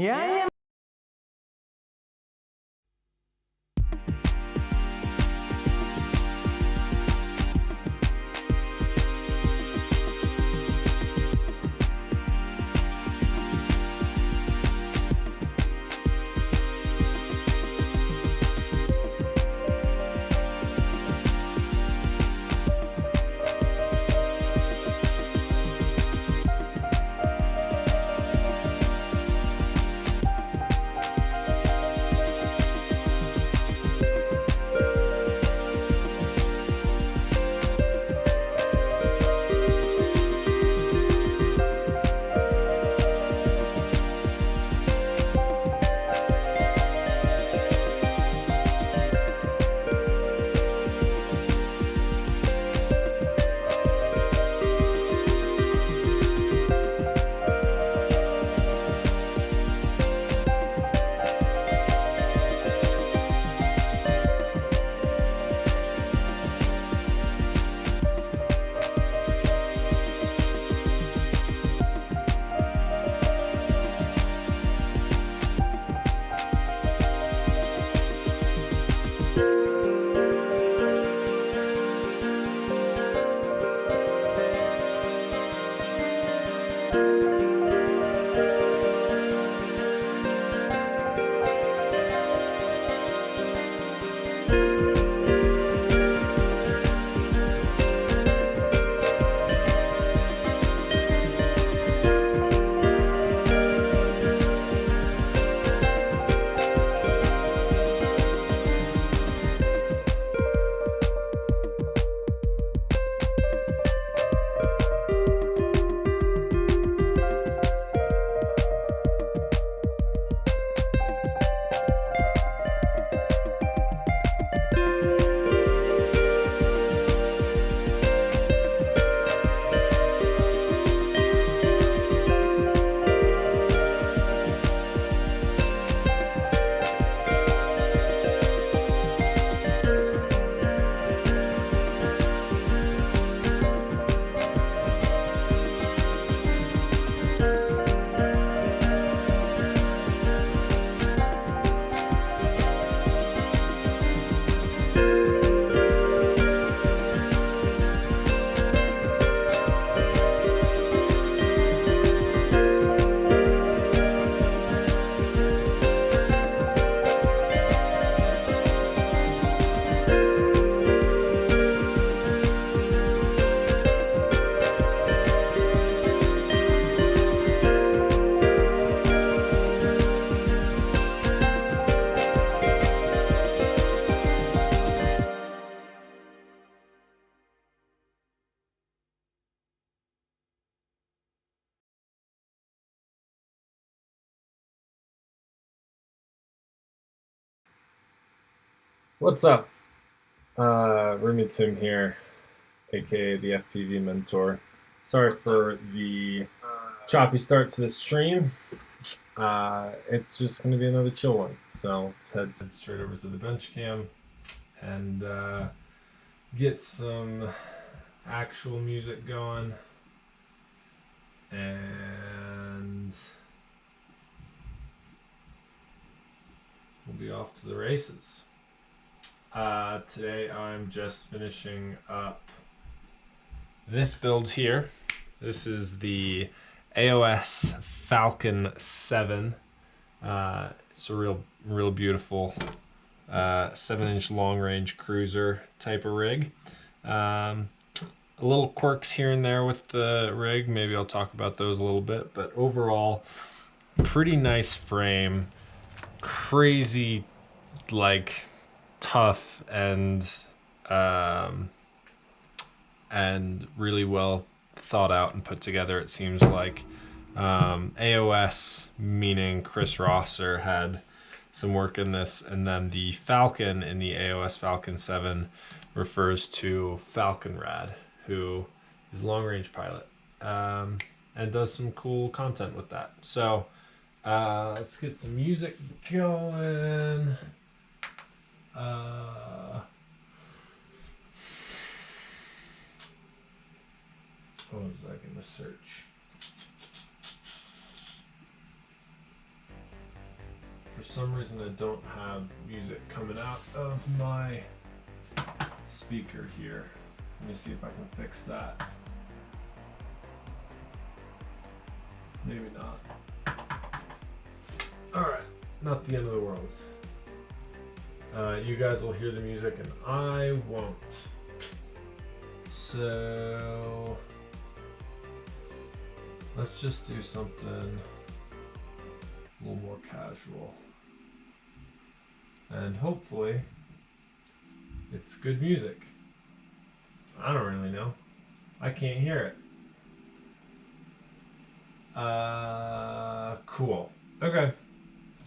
Yeah. What's up? Roomy Tim here, aka the FPV Mentor. Sorry for the choppy start to the stream. It's just going to be another chill one. So let's head straight over to the bench cam and get some actual music going. And we'll be off to the races. Today I'm just finishing up this build here. This is the AOS Falcon 7. It's a real beautiful 7-inch long-range cruiser type of rig. A little quirks here and there with the rig. Maybe I'll talk about those a little bit, but overall, pretty nice frame. Crazy, like, tough and really well thought out and put together, it seems like. AOS, meaning Chris Rosser, had some work in this, and then the Falcon in the AOS Falcon 7 refers to Falcon Rad, who is a long-range pilot and does some cool content with that. So let's get some music going. What was I going to search? some reason I don't have music coming out of my speaker here. Let me see if I can fix that. Maybe not. Alright, not the end of the world. You guys will hear the music and I won't. So let's just do something a little more casual. And hopefully it's good music. I don't really know. I can't hear it. Cool. Okay.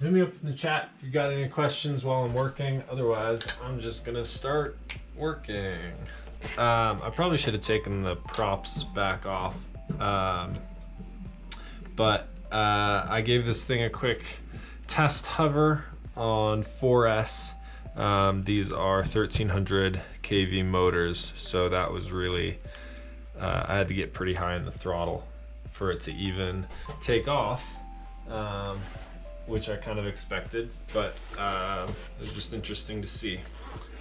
Hit me up in the chat if you got any questions while I'm working. Otherwise, I'm just gonna start working. I probably should have taken the props back off. But I gave this thing a quick test hover on 4S. These are 1300 kV motors, so that was really, I had to get pretty high in the throttle for it to even take off, which I kind of expected, but it was just interesting to see.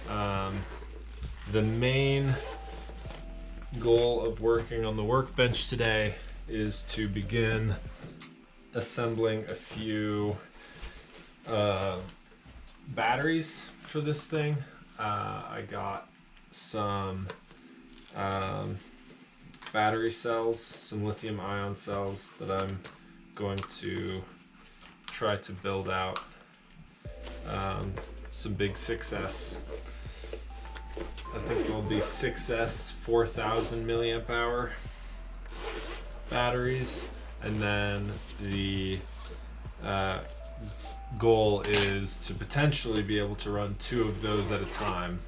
The main goal of working on the workbench today is to begin assembling a few batteries for this thing. I got some battery cells, some lithium ion cells that I'm going to try to build out. Some big 6S. I think it will be 6S 4000 milliamp hour batteries, and then the goal is to potentially be able to run 2 of those at a time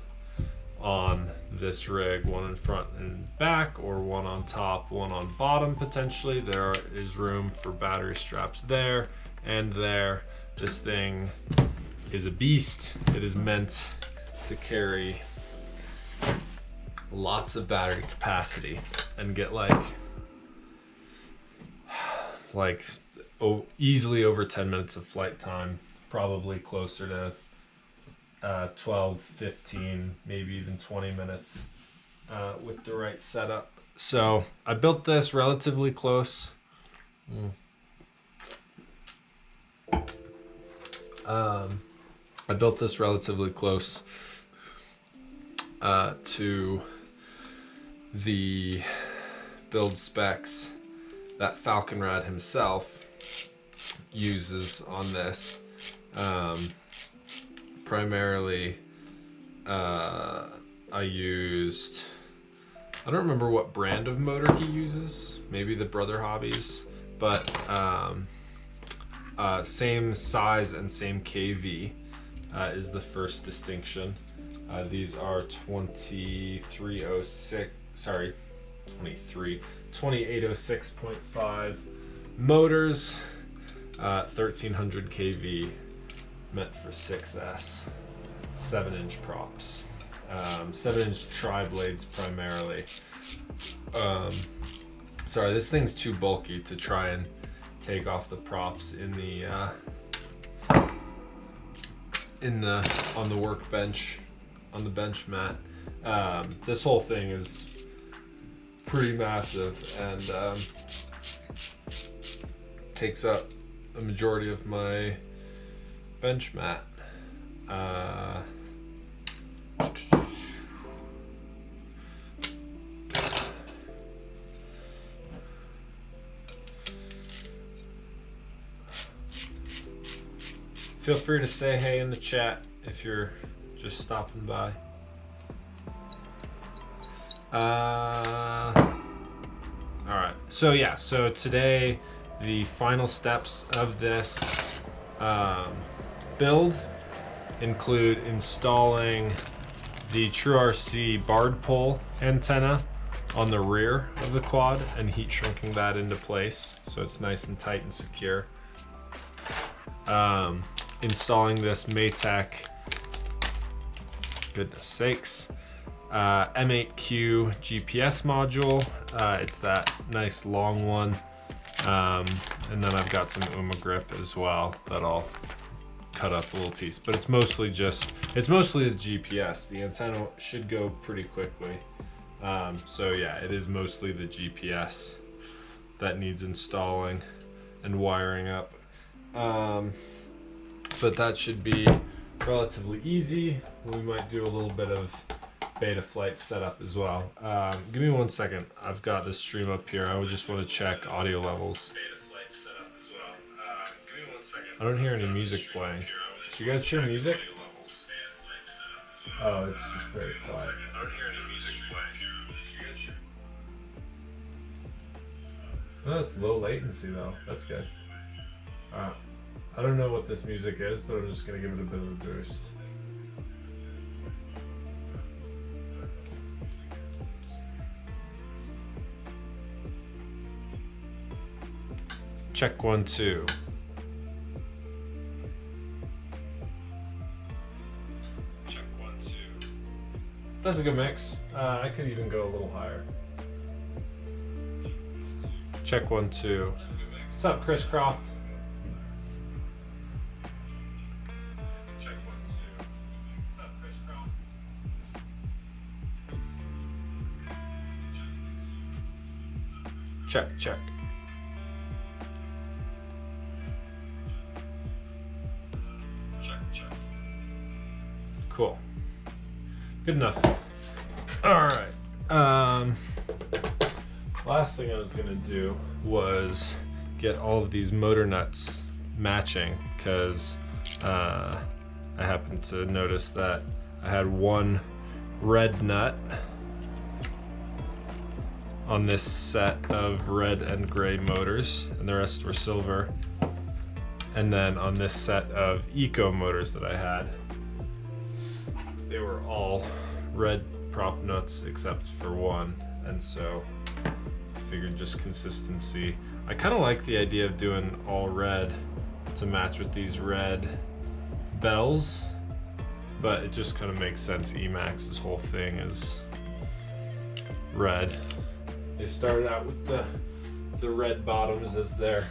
on this rig, one in front and back, or one on top, one on bottom potentially. There is room for battery straps there and there. This thing is a beast. It is meant to carry lots of battery capacity and get easily over 10 minutes of flight time, probably closer to 12, 15, maybe even 20 minutes with the right setup. So I built this relatively close. I built this relatively close to the build specs that Falcon Rad himself uses on this. Primarily, I don't remember what brand of motor he uses, maybe the Brother Hobbies, but same size and same KV is the first distinction. These are 2806.5 motors, 1300 kV, meant for 6S, 7-inch props, 7-inch tri-blades primarily. Sorry, this thing's too bulky to try and take off the props on the workbench, on the bench mat. This whole thing is pretty massive and takes up a majority of my bench mat. Feel free to say hey in the chat if you're just stopping by. All right, so today the final steps of this build include installing the TrueRC barred pole antenna on the rear of the quad and heat shrinking that into place so it's nice and tight and secure. Installing this Maytech, goodness sakes, M8Q GPS module. It's that nice long one. And then I've got some UMA grip as well that I'll cut up a little piece, but it's mostly the GPS. The antenna should go pretty quickly. So yeah, it is mostly the GPS that needs installing and wiring up. But that should be relatively easy. We might do a little bit of beta flight setup as well. Give me 1 second. I've got this stream up here. I would just want to check audio levels. I don't hear any music playing. Do you guys hear music? Oh, it's just very quiet. I don't hear any music playing. Oh, that's low latency though. That's good. I don't know what this music is, but I'm just gonna give it a bit of a boost. Check 1, 2. Check 1, 2. That's a good mix. I could even go a little higher. Check 1, 2. What's up, Chris Croft? Check 1, 2. What's up, Chris Croft? Check, check. Cool. Good enough. All right. Last thing I was gonna do was get all of these motor nuts matching, because I happened to notice that I had one red nut on this set of red and gray motors, and the rest were silver. And then on this set of eco motors that I had, they were all red prop nuts except for one, and so I figured just consistency. I kind of like the idea of doing all red to match with these red bells, but it just kind of makes sense. Emax's whole thing is red. They started out with the red bottoms as their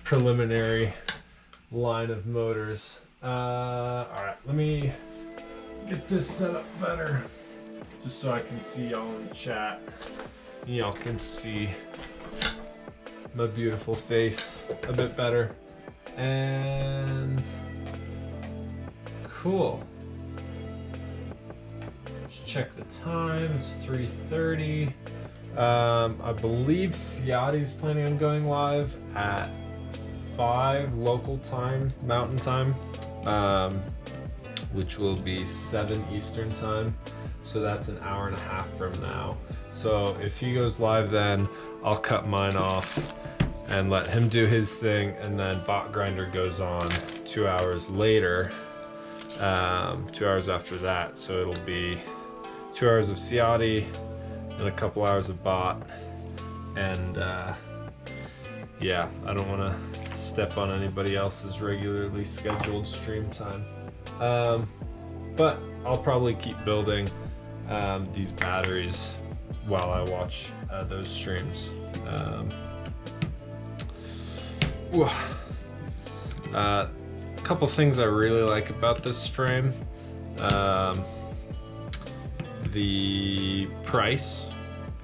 preliminary line of motors. All right, let me get this set up better, just so I can see y'all in the chat. Y'all can see my beautiful face a bit better. And cool. Let's check the time. It's 3:30. I believe Ciati's planning on going live at 5 local time, Mountain Time, which will be 7 Eastern Time. So that's an hour and a half from now. So if he goes live then, I'll cut mine off and let him do his thing, and then Bot Grinder goes on 2 hours later, 2 hours after that. So it'll be 2 hours of Ciati and a couple hours of Bot. And yeah, I don't want to step on anybody else's regularly scheduled stream time. But I'll probably keep building these batteries while I watch those streams. A couple things I really like about this frame. The price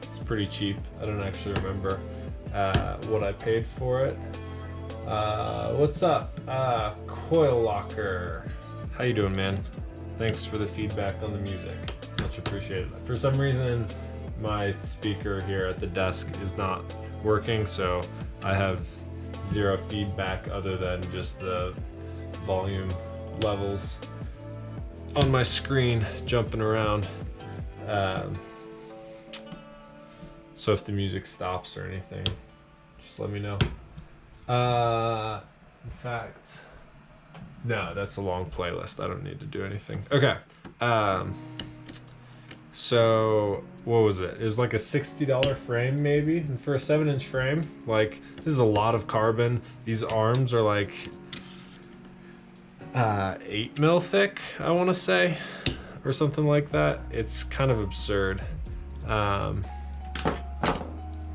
is pretty cheap. I don't actually remember what I paid for it. What's up, Coil Locker? How you doing, man? Thanks for the feedback on the music. Much appreciated. For some reason, my speaker here at the desk is not working, so I have 0 feedback other than just the volume levels on my screen jumping around. So if the music stops or anything, just let me know. In fact, no, that's a long playlist. I don't need to do anything. Okay. So what was it? It was like a $60 frame maybe. And for a 7-inch frame, like, this is a lot of carbon. These arms are like 8 mil thick, I want to say, or something like that. It's kind of absurd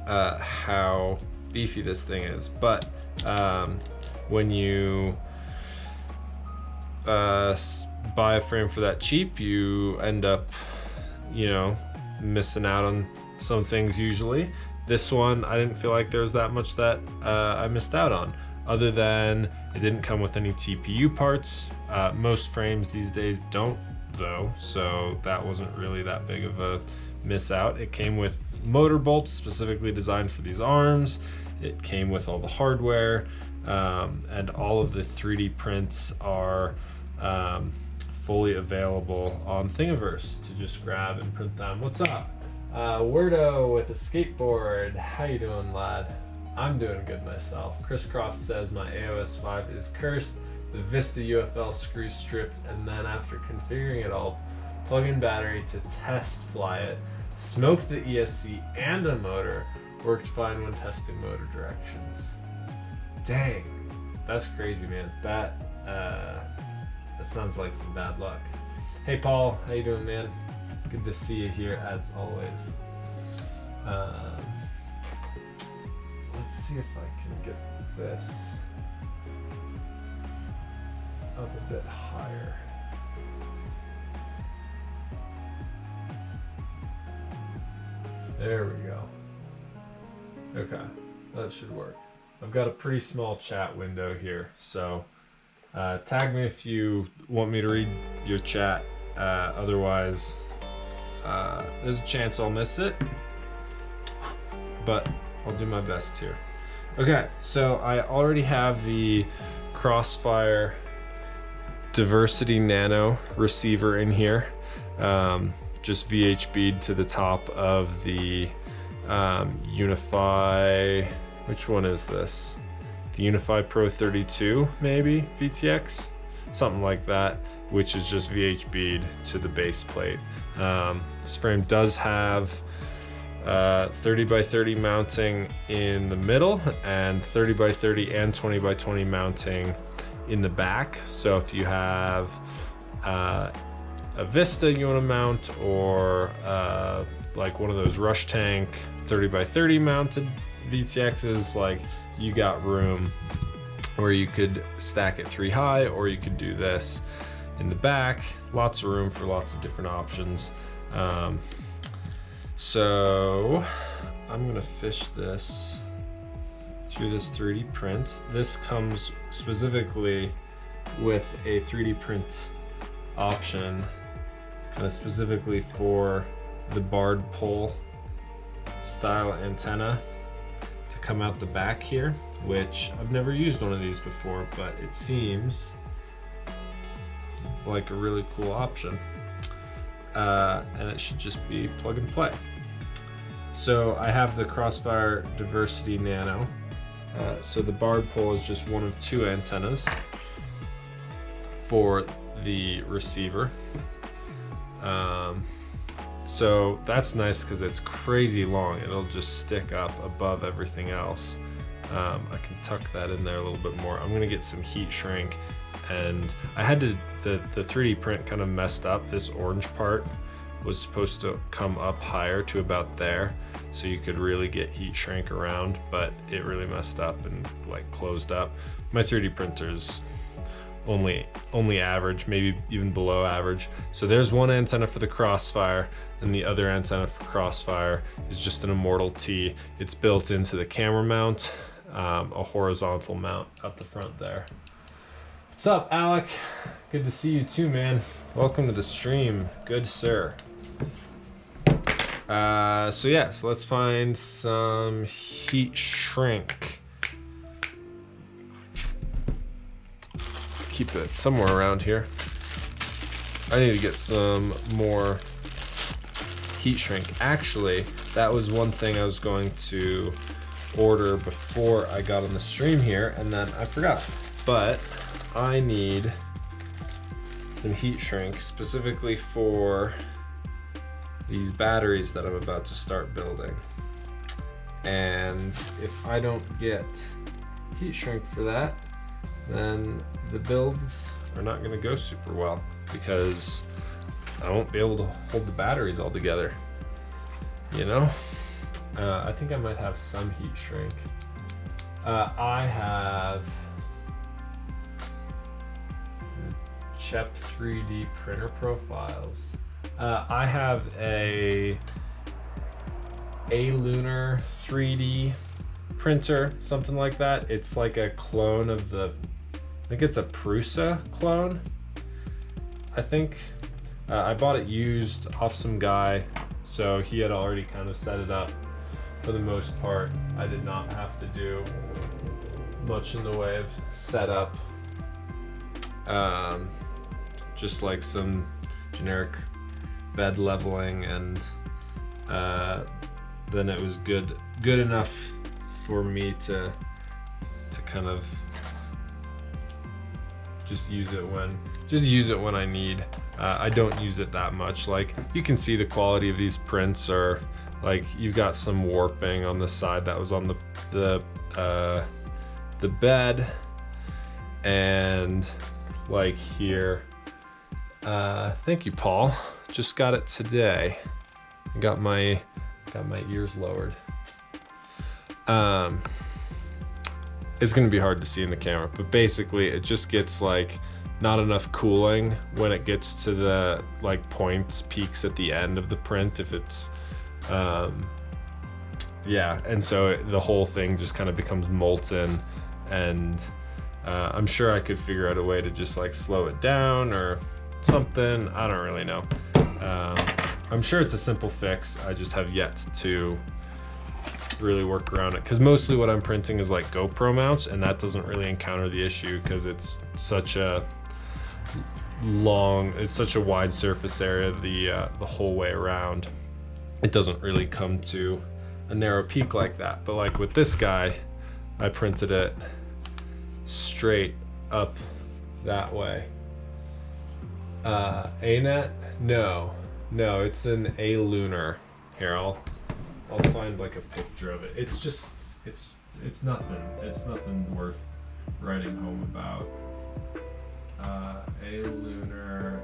how beefy this thing is. But when you buy a frame for that cheap, you end up, you know, missing out on some things usually. This one, I didn't feel like there was that much that I missed out on, other than it didn't come with any TPU parts. Most frames these days don't though, so that wasn't really that big of a miss out. It came with motor bolts specifically designed for these arms. It came with all the hardware, and all of the 3D prints are fully available on Thingiverse to just grab and print them. What's up? Wordo with a skateboard. How you doing, lad? I'm doing good myself. Chris Croft says my AOS 5 is cursed. The Vista UFL screw stripped, and then after configuring it all, plug in battery to test fly it, smoked the ESC and a motor, worked fine when testing motor directions. Dang, that's crazy, man. That sounds like some bad luck. Hey Paul, how you doing, man? Good to see you here as always. Let's see if I can get this up a bit higher. There we go. Okay, that should work. I've got a pretty small chat window here, so tag me if you want me to read your chat. Otherwise, there's a chance I'll miss it, but I'll do my best here. Okay, so I already have the Crossfire Diversity Nano receiver in here. Just VHB'd to the top of the Unify, which one is this? The Unify Pro 32, maybe, VTX? Something like that, which is just VHB'd to the base plate. This frame does have 30 by 30 mounting in the middle and 30 by 30 and 20 by 20 mounting in the back. So if you have a Vista you want to mount, or like one of those Rush Tank 30 by 30 mounted VTXs, like, you got room where you could stack it 3 high, or you could do this in the back. Lots of room for lots of different options. So I'm gonna fish this through this 3D print. This comes specifically with a 3D print option, kind of specifically for the barred pole style antenna to come out the back here, which I've never used one of these before, but it seems like a really cool option. And it should just be plug and play. So I have the Crossfire Diversity Nano. So the barred pole is just one of 2 antennas for the receiver. So that's nice because it's crazy long. It'll just stick up above everything else. I can tuck that in there a little bit more. I'm gonna get some heat shrink, and I had to, the 3D print kind of messed up. This orange part was supposed to come up higher to about there, so you could really get heat shrink around, but it really messed up and like closed up. My 3D printer's only average, maybe even below average. So there's one antenna for the Crossfire, and the other antenna for Crossfire is just an Immortal T. It's built into the camera mount, a horizontal mount out the front there. What's up, Alec? Good to see you too, man. Welcome to the stream, good sir. So let's find some heat shrink. Keep it somewhere around here. I need to get some more heat shrink. Actually, that was one thing I was going to order before I got on the stream here, and then I forgot. But I need some heat shrink specifically for these batteries that I'm about to start building. And if I don't get heat shrink for that, then the builds are not going to go super well, because I won't be able to hold the batteries all together, you know? I think I might have some heat shrink. I have Chep 3D printer profiles. I have a Lunar 3D printer, something like that. It's like a clone of I think it's a Prusa clone. I think I bought it used off some guy, so he had already kind of set it up for the most part. I did not have to do much in the way of setup. Just like some generic bed leveling, and then it was good enough for me to kind of just use it when I need. I don't use it that much. Like, you can see the quality of these prints are like, you've got some warping on the side that was on the bed, and like here. Thank you, Paul. Just got it today. I got my ears lowered. It's gonna be hard to see in the camera, but basically it just gets like not enough cooling when it gets to the like peaks at the end of the print. If it's yeah, and so the whole thing just kind of becomes molten, and I'm sure I could figure out a way to just like slow it down or something. I don't really know. I'm sure it's a simple fix. I just have yet to really work around it, because mostly what I'm printing is like GoPro mounts, and that doesn't really encounter the issue because it's such a wide surface area the whole way around. It doesn't really come to a narrow peak like that. But like with this guy, I printed it straight up that way. A-net? No, it's an A-Lunar. Here, I'll find like a picture of it. It's just, it's nothing worth writing home about. A-Lunar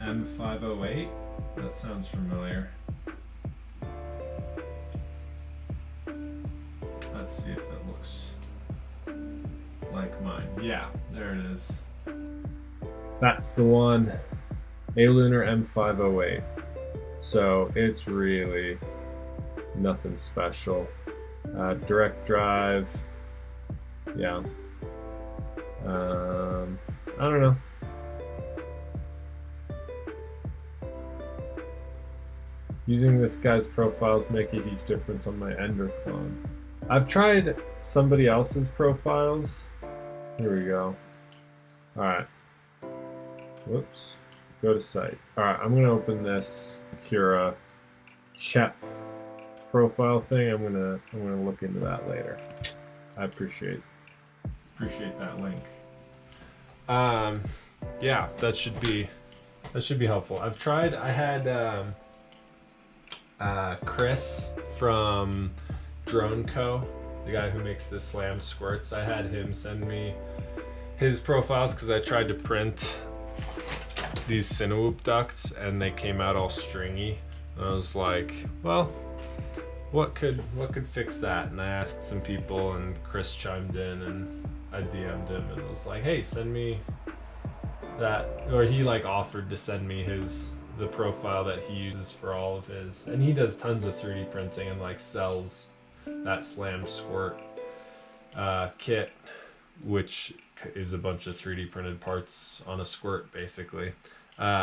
M508. That sounds familiar. Let's see if it looks like mine. Yeah, there it is. That's the one. A-Lunar M508. So it's really nothing special. Direct drive. Yeah. I don't know. Using this guy's profiles make a huge difference on my Ender clone. I've tried somebody else's profiles. Here we go. Alright. Whoops. Go to site. Alright, I'm gonna open this Cura Chep profile thing. I'm gonna look into that later. I appreciate that link. Yeah, that should be helpful. I had Chris from Drone Co., the guy who makes the slam squirts. I had him send me his profiles because I tried to print these Cinewhoop ducts and they came out all stringy. And I was like, well, what could fix that? And I asked some people, and Chris chimed in, and I DM'd him and was like, hey, send me that. Or he like offered to send me the profile that he uses for all of his, and he does tons of 3D printing and like sells that slam squirt kit, which is a bunch of 3D printed parts on a squirt basically.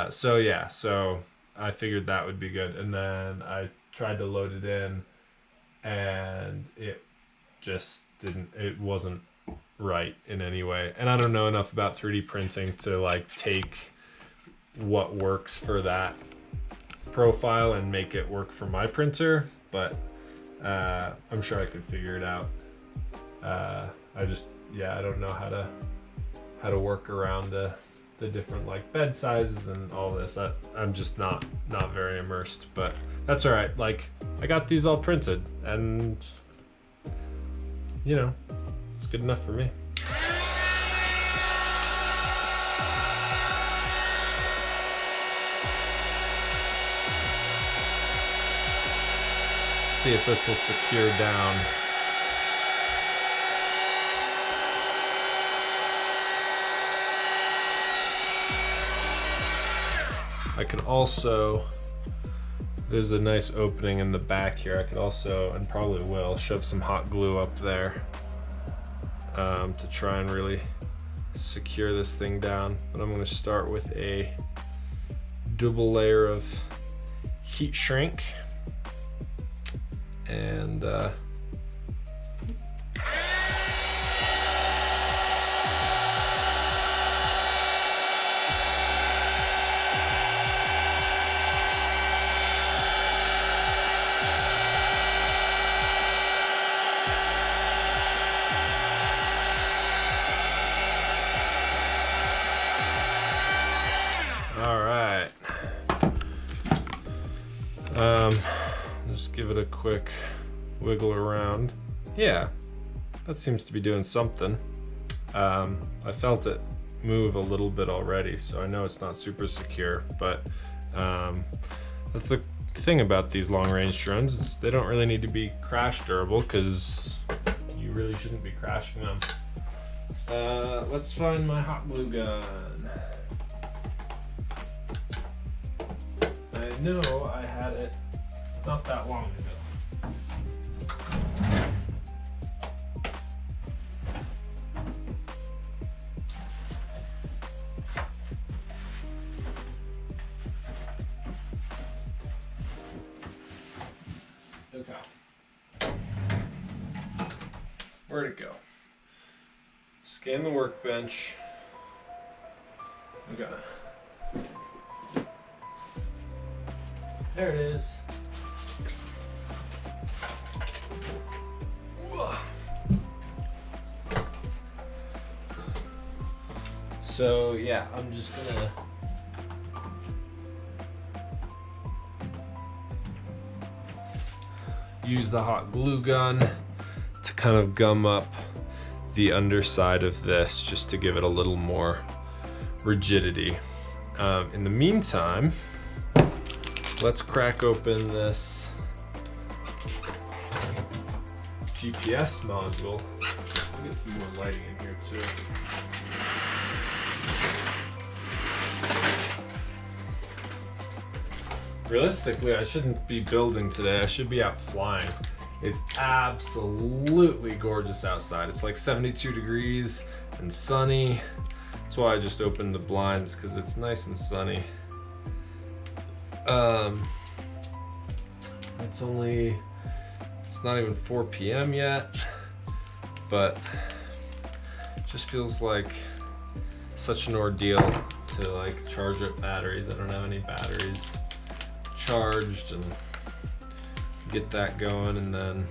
So yeah, so I figured that would be good, and then I tried to load it in and it wasn't right in any way. And I don't know enough about 3D printing to like take what works for that profile and make it work for my printer, but I'm sure I could figure it out. I don't know how to work around the different like bed sizes and all this. I'm just not very immersed, but that's all right. Like, I got these all printed, and you know, it's good enough for me. See if this will secure down. I could also, there's a nice opening in the back here. I could also, and probably will, shove some hot glue up there to try and really secure this thing down. But I'm gonna start with a double layer of heat shrink and just give it a quick wiggle around. Yeah, that seems to be doing something. I felt it move a little bit already, so I know it's not super secure, but that's the thing about these long-range drones, is they don't really need to be crash durable, because you really shouldn't be crashing them. Let's find my hot glue gun. I know I had it not that long ago. Okay. Where'd it go? Scan the workbench. Okay. There it is. So yeah, I'm just gonna use the hot glue gun to kind of gum up the underside of this, just to give it a little more rigidity. In the meantime, let's crack open this GPS module. I'll get some more lighting in here too. Realistically, I shouldn't be building today. I should be out flying. It's absolutely gorgeous outside. It's like 72 degrees and sunny. That's why I just opened the blinds, because it's nice and sunny. It's not even 4 p.m. yet, but it just feels like such an ordeal to like charge up batteries. I don't have any batteries charged, and get that going, and then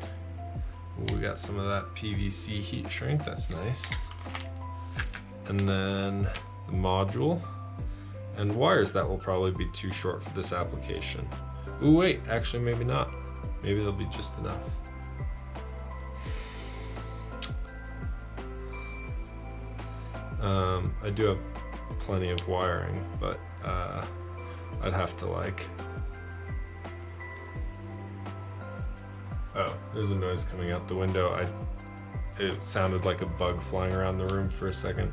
we got some of that PVC heat shrink. That's nice. And then the module and wires that will probably be too short for this application. Ooh, wait, actually maybe not. Maybe they'll be just enough. I do have plenty of wiring, but I'd have to like, oh, there's a noise coming out the window. It sounded like a bug flying around the room for a second.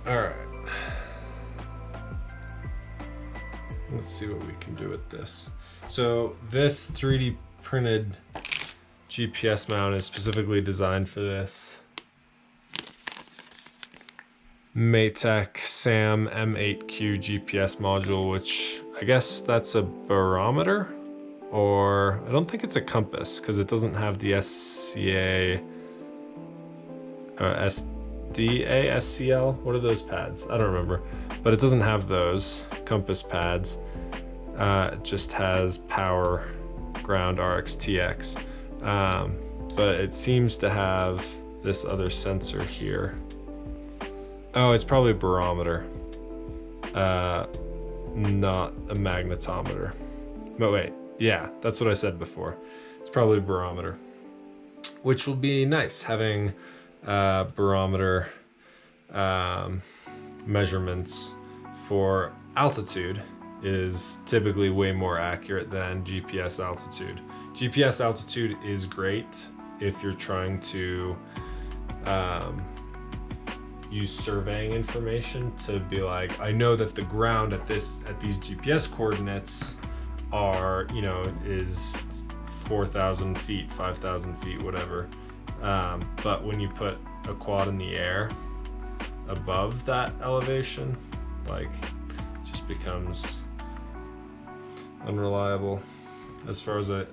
All right. Let's see what we can do with this. So this 3D printed GPS mount is specifically designed for this Maytech SAM M8Q GPS module, which I guess that's a barometer, or I don't think it's a compass because it doesn't have the SCA or SDA, SCL. What are those pads? I don't remember, but it doesn't have those compass pads. It just has power, ground, RX, TX. But it seems to have this other sensor here. Oh, it's probably a barometer, not a magnetometer. But wait, yeah, that's what I said before. It's probably a barometer, which will be nice. Having barometer measurements for altitude is typically way more accurate than GPS altitude. GPS altitude is great if you're trying to use surveying information to be like, I know that the ground at these GPS coordinates are, you know, is 4,000 feet, 5,000 feet, whatever. But when you put a quad in the air above that elevation, like, it just becomes unreliable. As far as I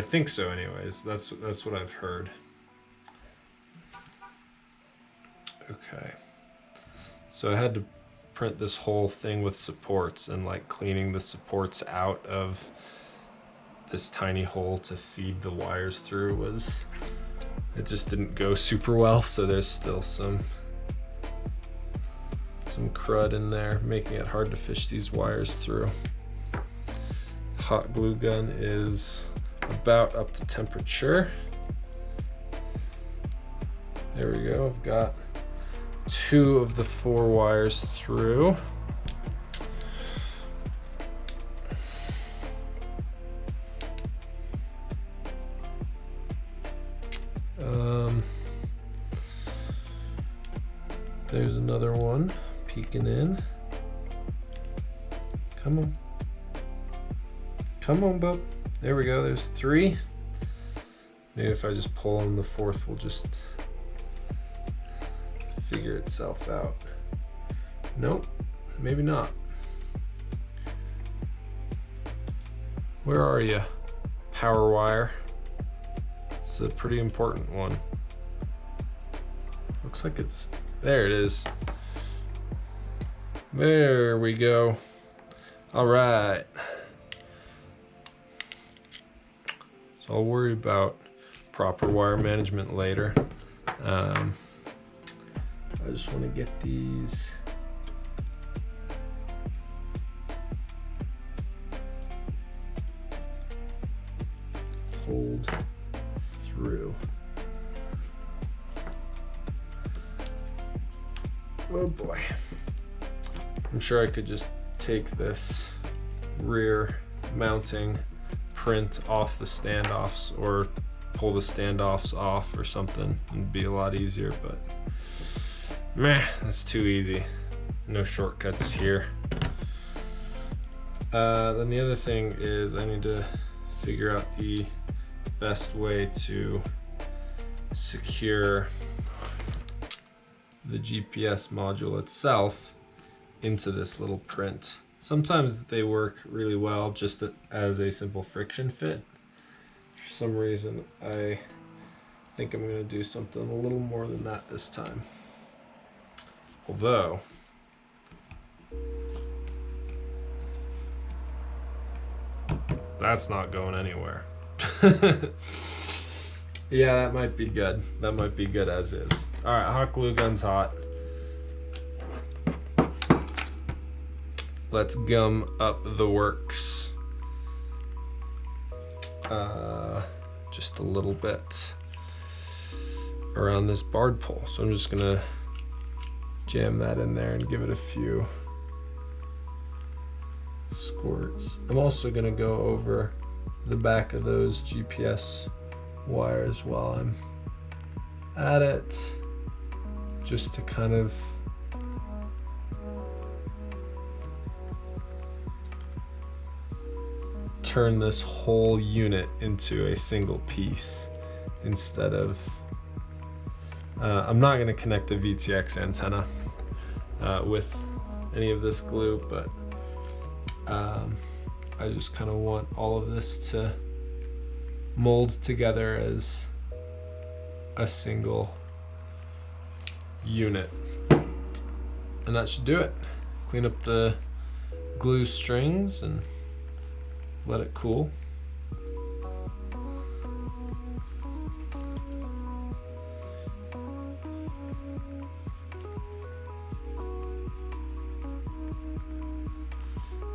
think so, anyways. That's what I've heard. Okay, so I had to print this whole thing with supports, and like cleaning the supports out of this tiny hole to feed the wires through it just didn't go super well, so there's still some crud in there, making it hard to fish these wires through. Hot glue gun is about up to temperature. There we go, I've got 2 of the 4 wires through. There's another one peeking in. Come on. Come on, bub. There we go, there's 3. Maybe if I just pull on the 4th, we'll just figure itself out. Nope, maybe not. Where are you, power wire? It's a pretty important one. Looks like it's, there it is. There we go. All right. So I'll worry about proper wire management later. I just want to get these pulled through. Oh boy. I'm sure I could just take this rear mounting print off the standoffs or pull the standoffs off or something, and it'd be a lot easier, but meh, that's too easy. No shortcuts here. Then the other thing is I need to figure out the best way to secure the GPS module itself into this little print. Sometimes they work really well just as a simple friction fit. For some reason, I think I'm going to do something a little more than that this time. Although, that's not going anywhere. Yeah, that might be good. That might be good as is. All right, hot glue gun's hot. Let's gum up the works. Just a little bit around this barred pole. So I'm just gonna jam that in there and give it a few squirts. I'm also gonna go over the back of those GPS wires while I'm at it, just to kind of turn this whole unit into a single piece instead of I'm not going to connect the VTX antenna with any of this glue, but I just kind of want all of this to mold together as a single unit, and that should do it. Clean up the glue strings and let it cool.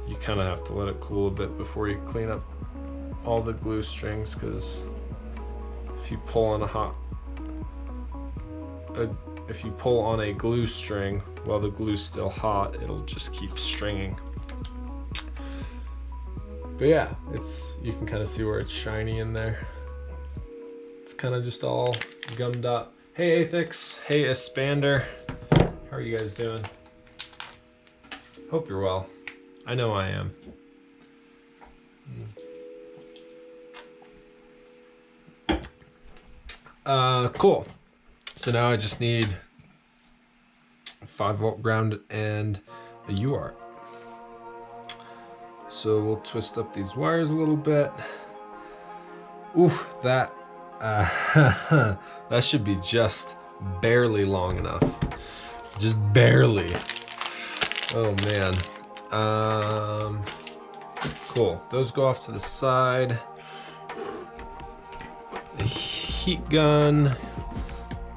You kind of have to let it cool a bit before you clean up all the glue strings, because if you pull on if you pull on a glue string while the glue's still hot, it'll just keep stringing. But yeah, you can kind of see where it's shiny in there. It's kind of just all gummed up. Hey Athix, hey Espander. How are you guys doing? Hope you're well. I know I am. Cool. So now I just need a 5-volt ground and a UART. So we'll twist up these wires a little bit. Ooh, that that should be just barely long enough. Just barely. Oh man. Cool. Those go off to the side. The heat gun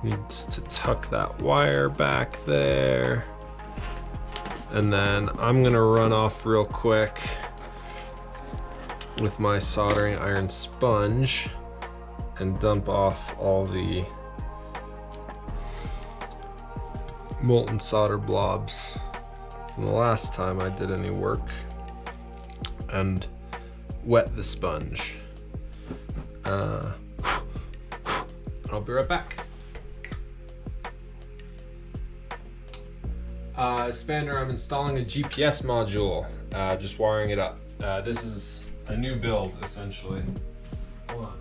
needs to tuck that wire back there. And then I'm gonna run off real quick with my soldering iron sponge and dump off all the molten solder blobs from the last time I did any work and wet the sponge. I'll be right back. Expander, I'm installing a GPS module, just wiring it up. This is a new build, essentially. Hold on.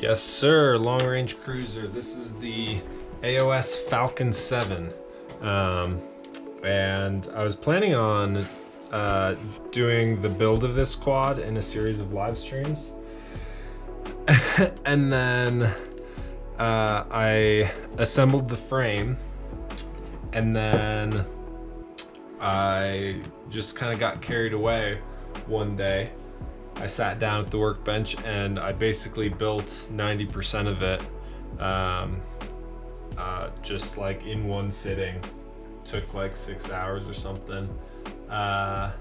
Yes, sir, long range cruiser. This is the AOS Falcon 7. And I was planning on doing the build of this quad in a series of live streams. And then I assembled the frame, and then I just kind of got carried away one day. I sat down at the workbench and I basically built 90% of it just like in one sitting. Took like 6 hours or something. I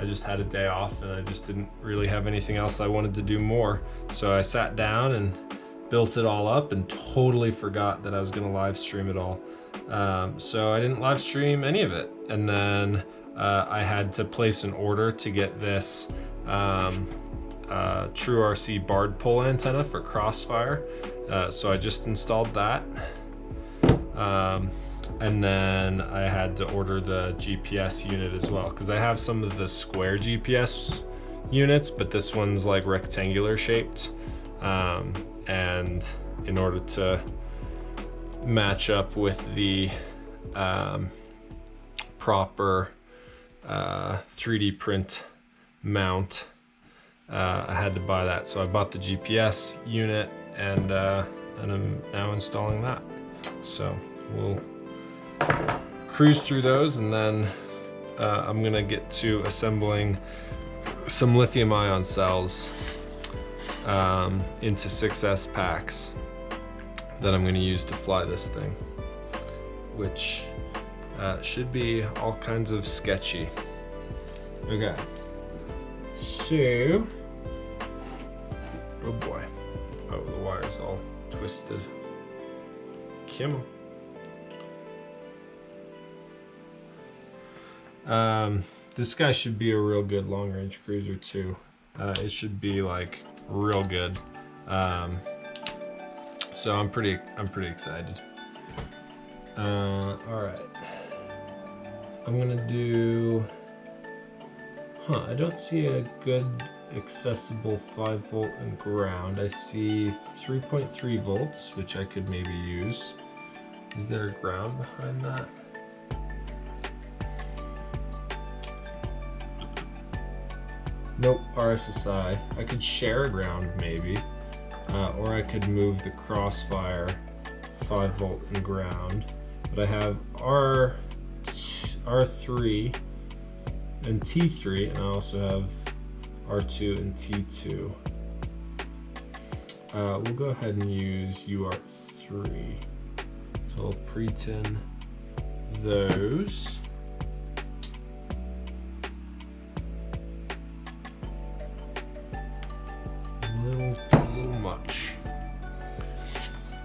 just had a day off and I just didn't really have anything else I wanted to do more. So I sat down and built it all up and totally forgot that I was gonna live stream it all. So I didn't live stream any of it. And then I had to place an order to get this True RC barred pole antenna for Crossfire. So I just installed that. And then I had to order the GPS unit as well, because I have some of the square GPS units, but this one's like rectangular shaped. And in order to match up with the proper 3D print mount, I had to buy that. So I bought the GPS unit and I'm now installing that. So we'll cruise through those, and then I'm gonna get to assembling some lithium ion cells into 6S packs that I'm gonna use to fly this thing, which should be all kinds of sketchy. Okay, so, oh boy, oh, the wire's all twisted. Come on. This guy should be a real good long-range cruiser too. It should be like real good. So I'm pretty excited. All right, I'm gonna do. I don't see a good accessible 5-volt and ground. I see 3.3 volts, which I could maybe use. Is there a ground behind that? Nope, RSSI. I could share a ground maybe, or I could move the Crossfire 5 volt and ground, but I have R3 and T3, and I also have R2 and T2. We'll go ahead and use UART3. So I'll pre-tin those. A little much.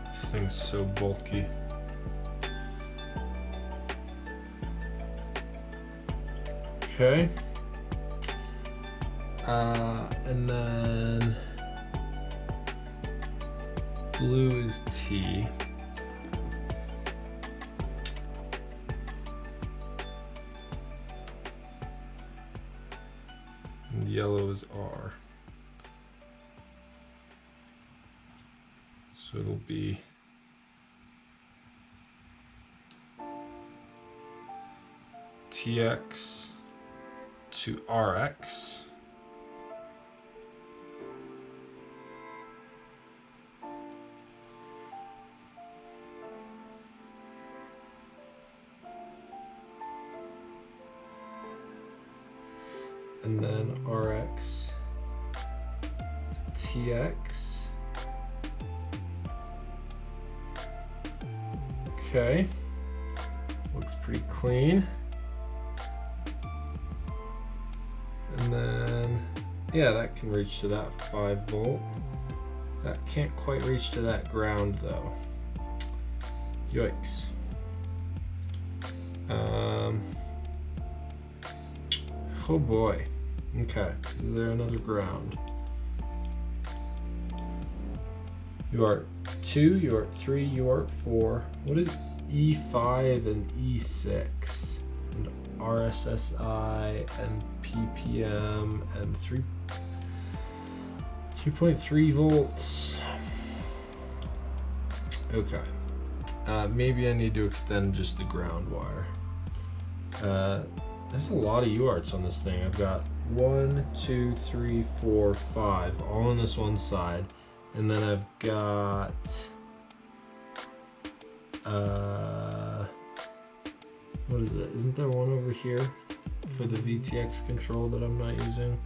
This thing's so bulky. Okay. And then blue is T. And yellow is R. So it'll be TX to RX. And then RX TX. Okay, looks pretty clean. And then, yeah, that can reach to that 5 volt. That can't quite reach to that ground though. Yikes. Oh boy. Okay, is there another ground? UART 2, UART 3, UART 4. What is E5 and E6? And RSSI and PPM and 2.3 volts. Okay. Maybe I need to extend just the ground wire. There's a lot of UARTs on this thing. I've got 1, 2, 3, 4, 5, all on this one side. And then I've got what is it? Isn't there one over here for the VTX control that I'm not using?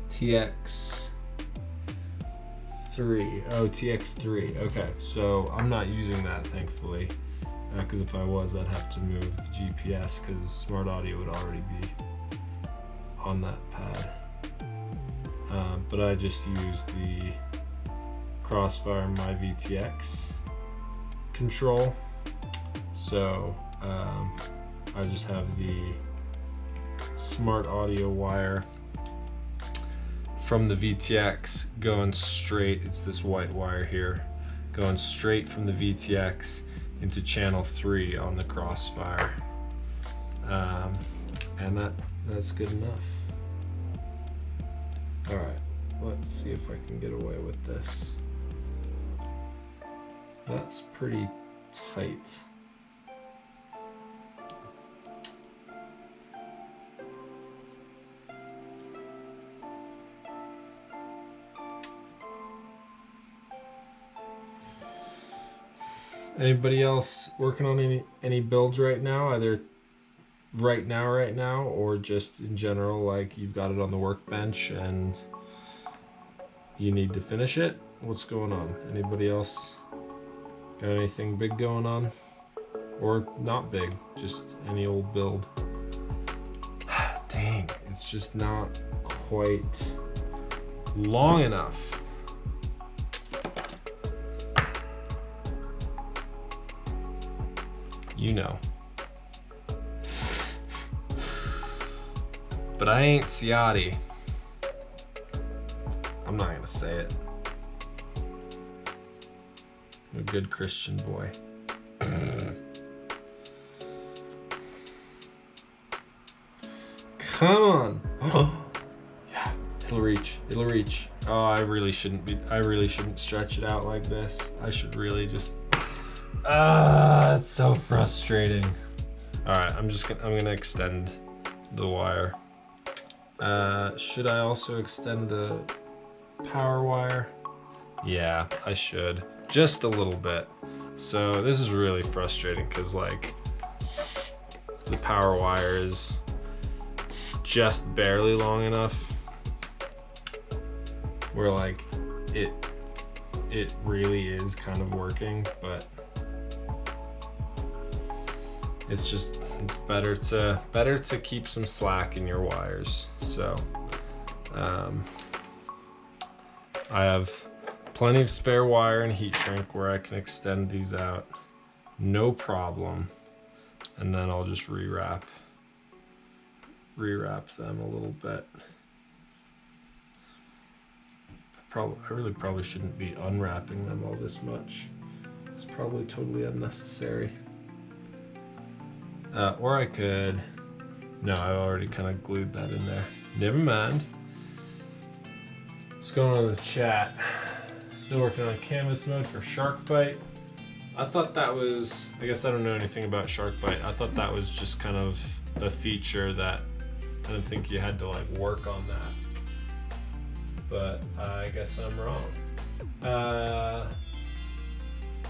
TX3. Oh, TX3. Okay, so I'm not using that, thankfully, because if I was, I'd have to move the GPS because smart audio would already be on that pad. But I just use the Crossfire My VTX control. So I just have the smart audio wire from the VTX going straight. It's this white wire here, going straight from the VTX into channel 3 on the Crossfire, and that's good enough. All right, let's see if I can get away with this. That's pretty tight. Anybody else working on any builds right now, either right now or just in general, like you've got it on the workbench and you need to finish it? What's going on? Anybody else got anything big going on? Or not big, just any old build? Dang, it's just not quite long enough. You know. But I ain't Ciotti. I'm not gonna say it. I'm a good Christian boy. Come on. Yeah, it'll reach. It'll reach. Oh, I really shouldn't stretch it out like this. I should really just it's so frustrating. All right, I'm gonna extend the wire. Should I also extend the power wire? Yeah, I should. Just a little bit. So this is really frustrating because like the power wire is just barely long enough where like it really is kind of working, but it's better to keep some slack in your wires. So I have plenty of spare wire and heat shrink where I can extend these out, no problem. And then I'll just rewrap them a little bit. I really probably shouldn't be unwrapping them all this much. It's probably totally unnecessary. Or I could, no, I already kind of glued that in there. Never mind. What's going on in the chat? Still working on canvas mode for shark bite. I thought that was, I guess I don't know anything about shark bite. I thought that was just kind of a feature that I didn't think you had to like work on that. But I guess I'm wrong.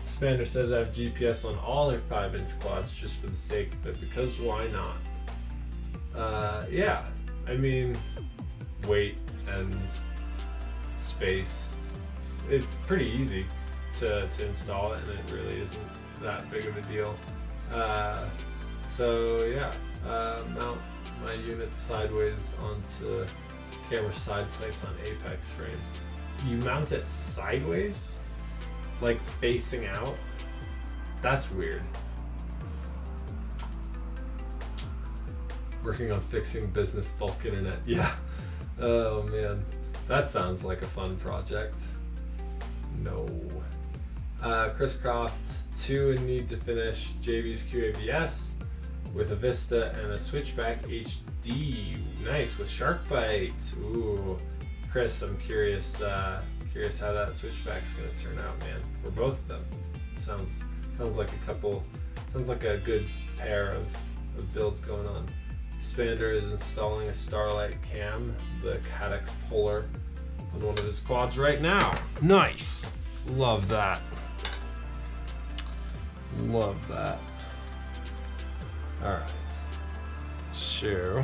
Spander says I have GPS on all their 5-inch quads just for the sake of it, because why not? Yeah, I mean, weight and space. It's pretty easy to install it, and it really isn't that big of a deal. So yeah, mount my unit sideways onto camera side plates on apex frames. You mount it sideways? Like facing out? That's weird. Working on fixing business bulk internet. Yeah. Oh man. That sounds like a fun project. No. Chris Croft, 2 and need to finish JV's QABS with a Vista and a Switchback HD. Nice, with Shark Bite. Ooh. Chris, I'm curious how that Switchback's gonna turn out, man. Or both of them. Sounds like a good pair of builds going on. Spander is installing a Starlight cam, the Cadex Polar, on one of his quads right now. Nice. Love that. Love that. All right. So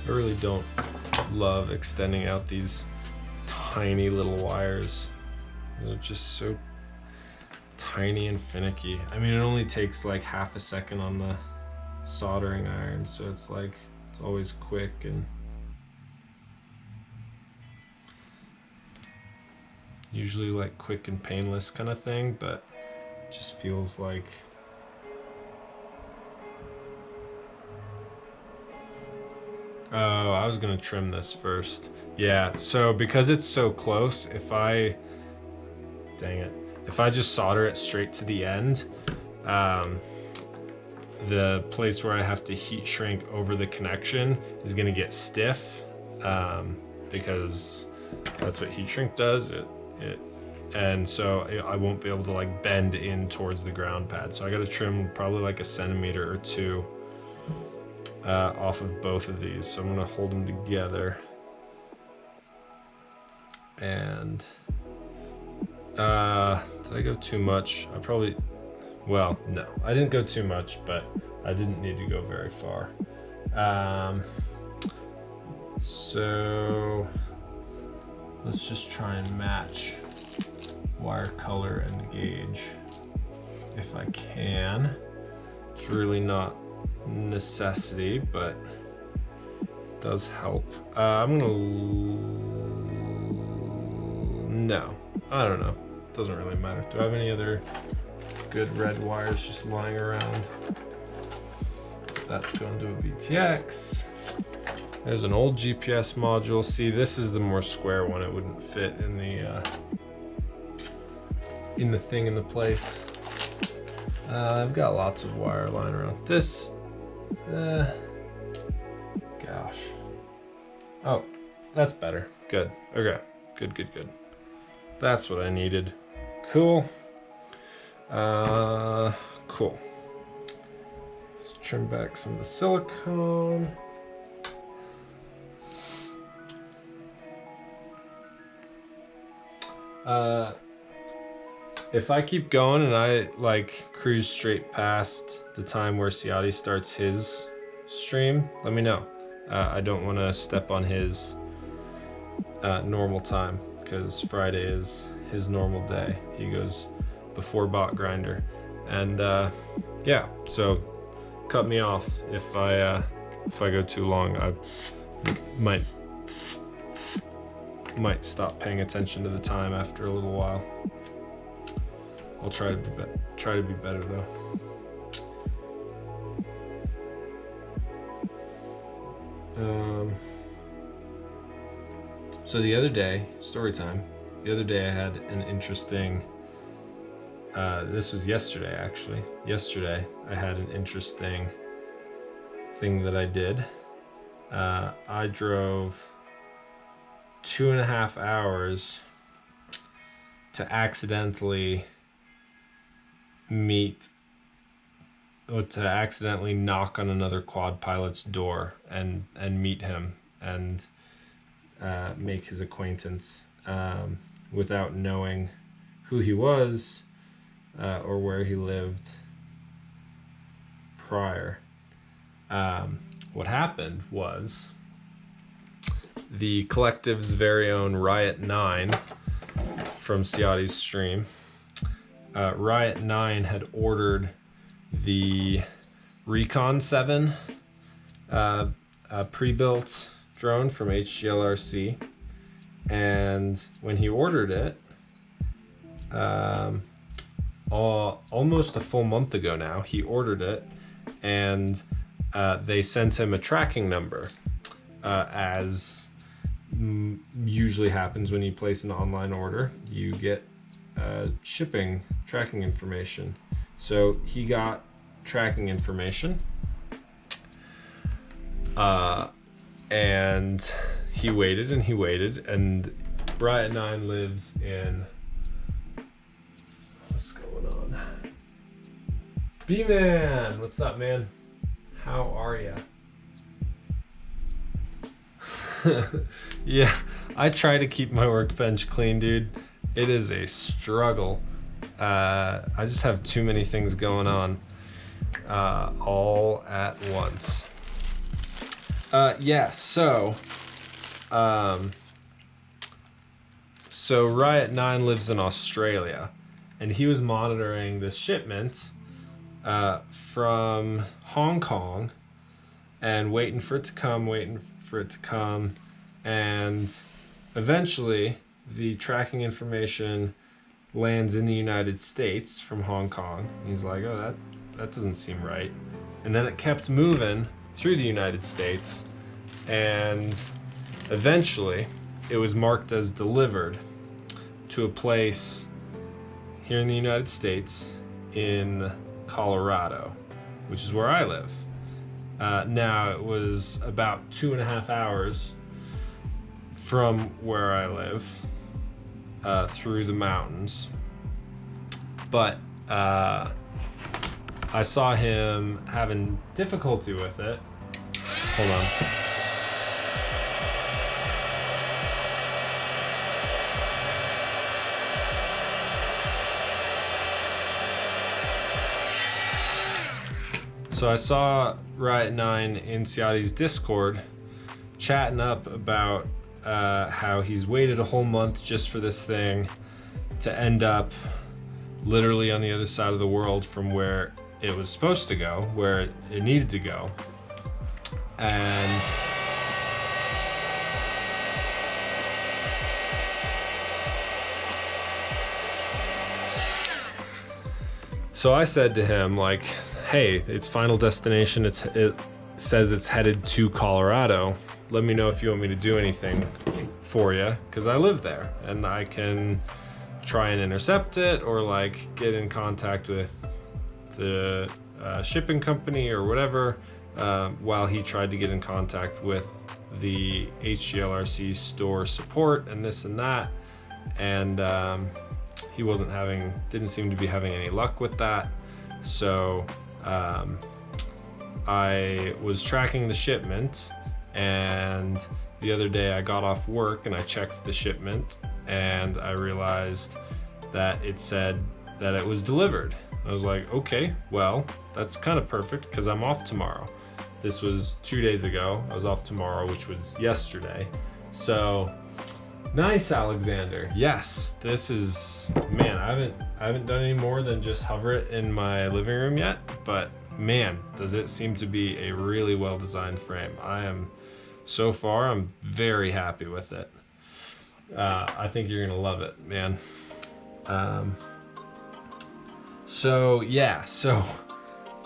I really don't love extending out these tiny little wires. They're just so tiny and finicky. I mean, it only takes like half a second on the soldering iron, so it's like, it's always quick and usually like quick and painless kind of thing, but it just feels like oh, I was gonna trim this first. Yeah, so because it's so close, if I just solder it straight to the end, the place where I have to heat shrink over the connection is gonna get stiff, because that's what heat shrink does. And so I won't be able to like bend in towards the ground pad. So I gotta trim probably like 1 centimeter or 2 off of both of these. So I'm gonna hold them together. And did I go too much? Well, no, I didn't go too much, but I didn't need to go very far. So let's just try and match wire color and gauge if I can. It's really not necessity, but it does help. I'm gonna, no, I don't know. Doesn't really matter. Do I have any other good red wires just lying around? That's going to a BTX. There's an old GPS module. See, this is the more square one. It wouldn't fit in the thing in the place. I've got lots of wire lying around. This, gosh. Oh, that's better. Good. Okay. Good. That's what I needed. Cool. Cool. Let's trim back some of the silicone. If I keep going and I like cruise straight past the time where Ciati starts his stream, let me know. I don't want to step on his normal time because Friday is his normal day. He goes before bot grinder, and yeah, so cut me off if I go too long. I might stop paying attention to the time after a little while. I'll try to be better though. So the other day, story time. The other day I had an interesting. This was yesterday actually. Yesterday I had an interesting thing that I did. I drove 2.5 hours to accidentally knock on another quad pilot's door and meet him and make his acquaintance without knowing who he was or where he lived prior. What happened was the collective's very own Riot 9 from Ciati's stream. Riot 9 had ordered the Recon 7 pre-built drone from HGLRC, and when he ordered it almost a full month ago now, he ordered it, and they sent him a tracking number, as usually happens when you place an online order. You get shipping tracking information. So he got tracking information, and he waited and he waited, and Riot 9 lives in, what's going on? B-Man, what's up, man? How are ya? Yeah, I try to keep my workbench clean, dude. It is a struggle. I just have too many things going on all at once. Yeah, so Riot 9 lives in Australia, and he was monitoring the shipment from Hong Kong and waiting for it to come, and eventually the tracking information lands in the United States from Hong Kong. He's like, oh, that doesn't seem right. And then it kept moving through the United States, and eventually it was marked as delivered to a place here in the United States in Colorado, which is where I live. Now, it was about 2.5 hours from where I live through the mountains, but I saw him having difficulty with it. Hold on. So I saw Riot 9 in Ciati's Discord chatting up about how he's waited a whole month just for this thing to end up literally on the other side of the world from where it was supposed to go, where it needed to go. And so I said to him, like, hey, its final destination, it says it's headed to Colorado. Let me know if you want me to do anything for you, because I live there and I can try and intercept it or like get in contact with the shipping company or whatever, while he tried to get in contact with the HGLRC store support and this and that. and he didn't seem to be having any luck with that. So I was tracking the shipment, and the other day I got off work and I checked the shipment, and I realized that it said that it was delivered. I was like, okay, well, that's kind of perfect because I'm off tomorrow. This was 2 days ago. I was off tomorrow, which was yesterday. So nice, Alexander. Yes, this is, man, I haven't done any more than just hover it in my living room yet, but man, does it seem to be a really well-designed frame. So far, I'm very happy with it. I think you're gonna love it, man.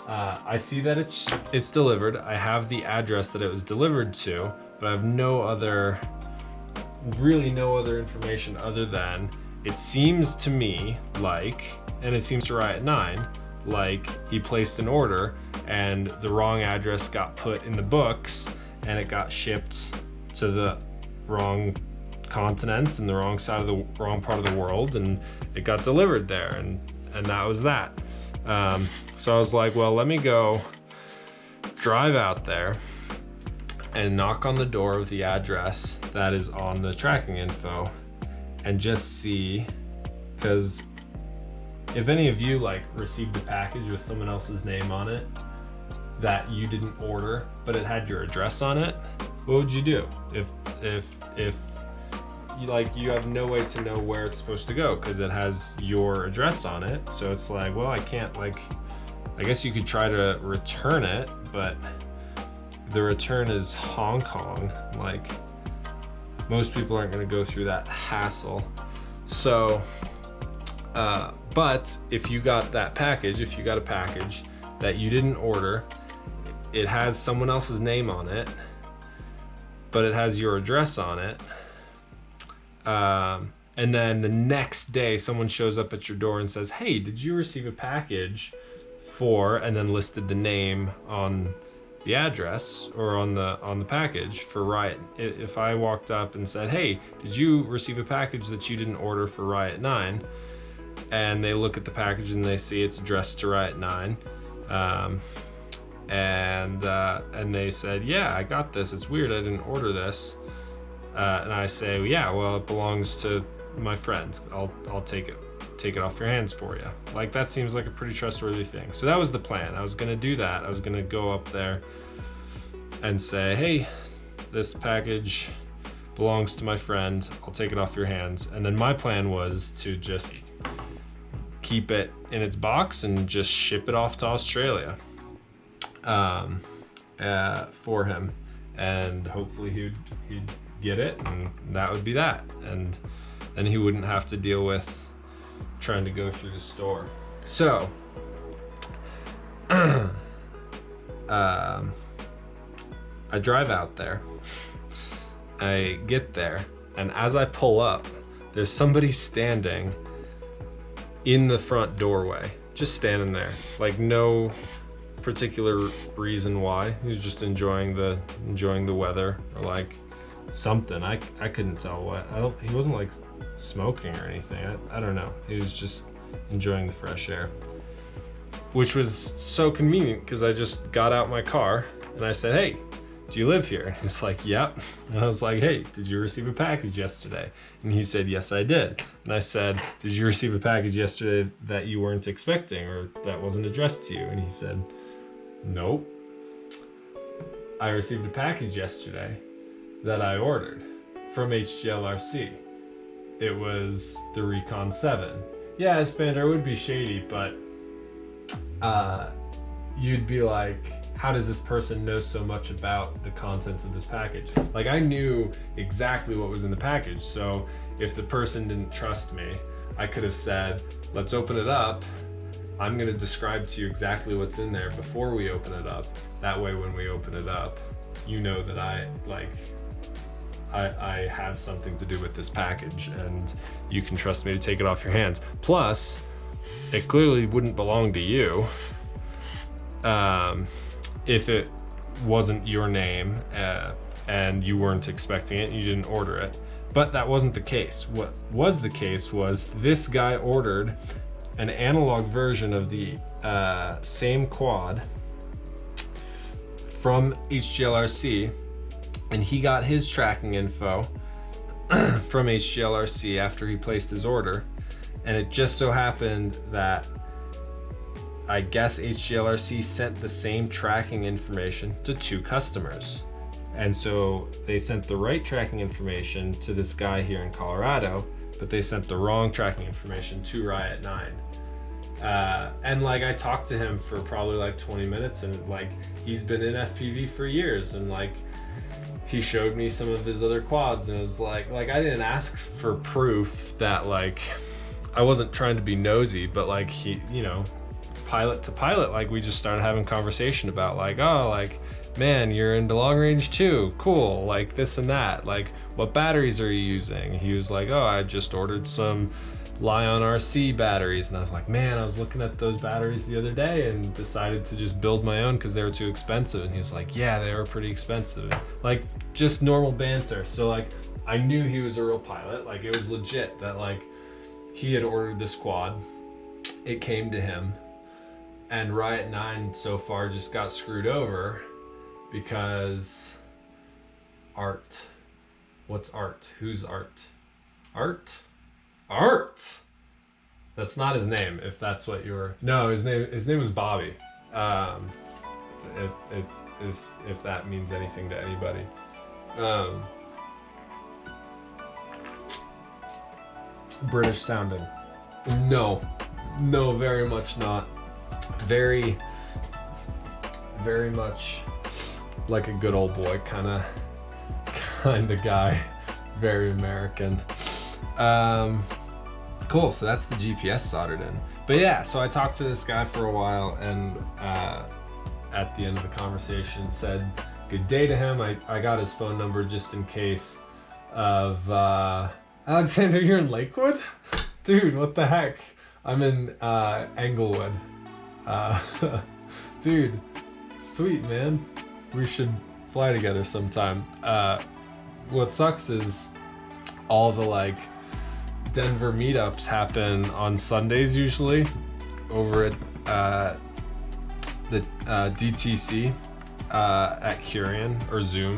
I see that it's delivered. I have the address that it was delivered to, but I have really no other information other than it seems to me like, and it seems to Riot 9, like he placed an order and the wrong address got put in the books and it got shipped to the wrong continent and the wrong side of the wrong part of the world, and it got delivered there, and that was that. So I was like, well, let me go drive out there and knock on the door of the address that is on the tracking info and just see, because if any of you like received a package with someone else's name on it that you didn't order, but it had your address on it, what would you do? If you have no way to know where it's supposed to go because it has your address on it. So it's like, well, I can't, like, I guess you could try to return it, but the return is Hong Kong. Like, most people aren't going to go through that hassle. So, but if you got that package, if you got a package that you didn't order, it has someone else's name on it, but it has your address on it. And then the next day someone shows up at your door and says, hey, did you receive a package for, and then listed the name on the address or on the package for Riot. If I walked up and said, hey, did you receive a package that you didn't order for Riot 9? And they look at the package and they see it's addressed to Riot 9. And they said, yeah, I got this. It's weird, I didn't order this. And I say, well, yeah, well, it belongs to my friend. I'll take it off your hands for you. Like, that seems like a pretty trustworthy thing. So that was the plan. I was gonna do that. I was gonna go up there and say, hey, this package belongs to my friend. I'll take it off your hands. And then my plan was to just keep it in its box and just ship it off to Australia for him. And hopefully he'd get it, and that would be that. And then he wouldn't have to deal with trying to go through the store. So I drive out there, I get there, and as I pull up, there's somebody standing in the front doorway, just standing there, like no particular reason why. He's just enjoying the weather, or like something. I couldn't tell what. He wasn't like smoking or anything. I don't know. He was just enjoying the fresh air, which was so convenient because I just got out my car and I said, hey, do you live here? He's like, yep. And I was like, hey, did you receive a package yesterday? And he said, yes, I did. And I said, did you receive a package yesterday that you weren't expecting or that wasn't addressed to you? And he said, nope. I received a package yesterday that I ordered from HGLRC. It was the Recon 7. Yeah, Spander, would be shady, but you'd be like, how does this person know so much about the contents of this package? Like, I knew exactly what was in the package, so if the person didn't trust me, I could have said, let's open it up. I'm gonna describe to you exactly what's in there before we open it up. That way, when we open it up, you know that I have something to do with this package, and you can trust me to take it off your hands. Plus, it clearly wouldn't belong to you if it wasn't your name and you weren't expecting it and you didn't order it. But that wasn't the case. What was the case was this guy ordered an analog version of the same quad from HGLRC, and he got his tracking info from HGLRC after he placed his order. And it just so happened that I guess HGLRC sent the same tracking information to 2 customers. And so they sent the right tracking information to this guy here in Colorado, but they sent the wrong tracking information to Riot 9. And like I talked to him for probably like 20 minutes, and like he's been in FPV for years, and like he showed me some of his other quads, and it was like I didn't ask for proof that, like, I wasn't trying to be nosy, but like he, you know, pilot to pilot, like we just started having conversation about like, oh, like, man, you're into long range too, cool, like this and that, like what batteries are you using? He was like, oh, I just ordered some LiIon RC batteries, and I was like, man, I was looking at those batteries the other day and decided to just build my own because they were too expensive. And he was like, yeah, they were pretty expensive. Like just normal banter. So like I knew he was a real pilot. Like it was legit that like he had ordered this quad, it came to him, and Riot 9 so far just got screwed over because Art. What's Art? Who's Art? Art? That's not his name, if that's what you're. No, his name was Bobby. If that means anything to anybody. British sounding. No, very much not. Very much like a good old boy kind of guy. Very American. Cool, so that's the GPS soldered in. But yeah, so I talked to this guy for a while, and at the end of the conversation said good day to him. I got his phone number just in case of Alexander, you're in Lakewood? Dude, what the heck? I'm in Englewood. Dude, sweet, man. We should fly together sometime. What sucks is all the like Denver meetups happen on Sundays usually over at the DTC at Curian or Zoom,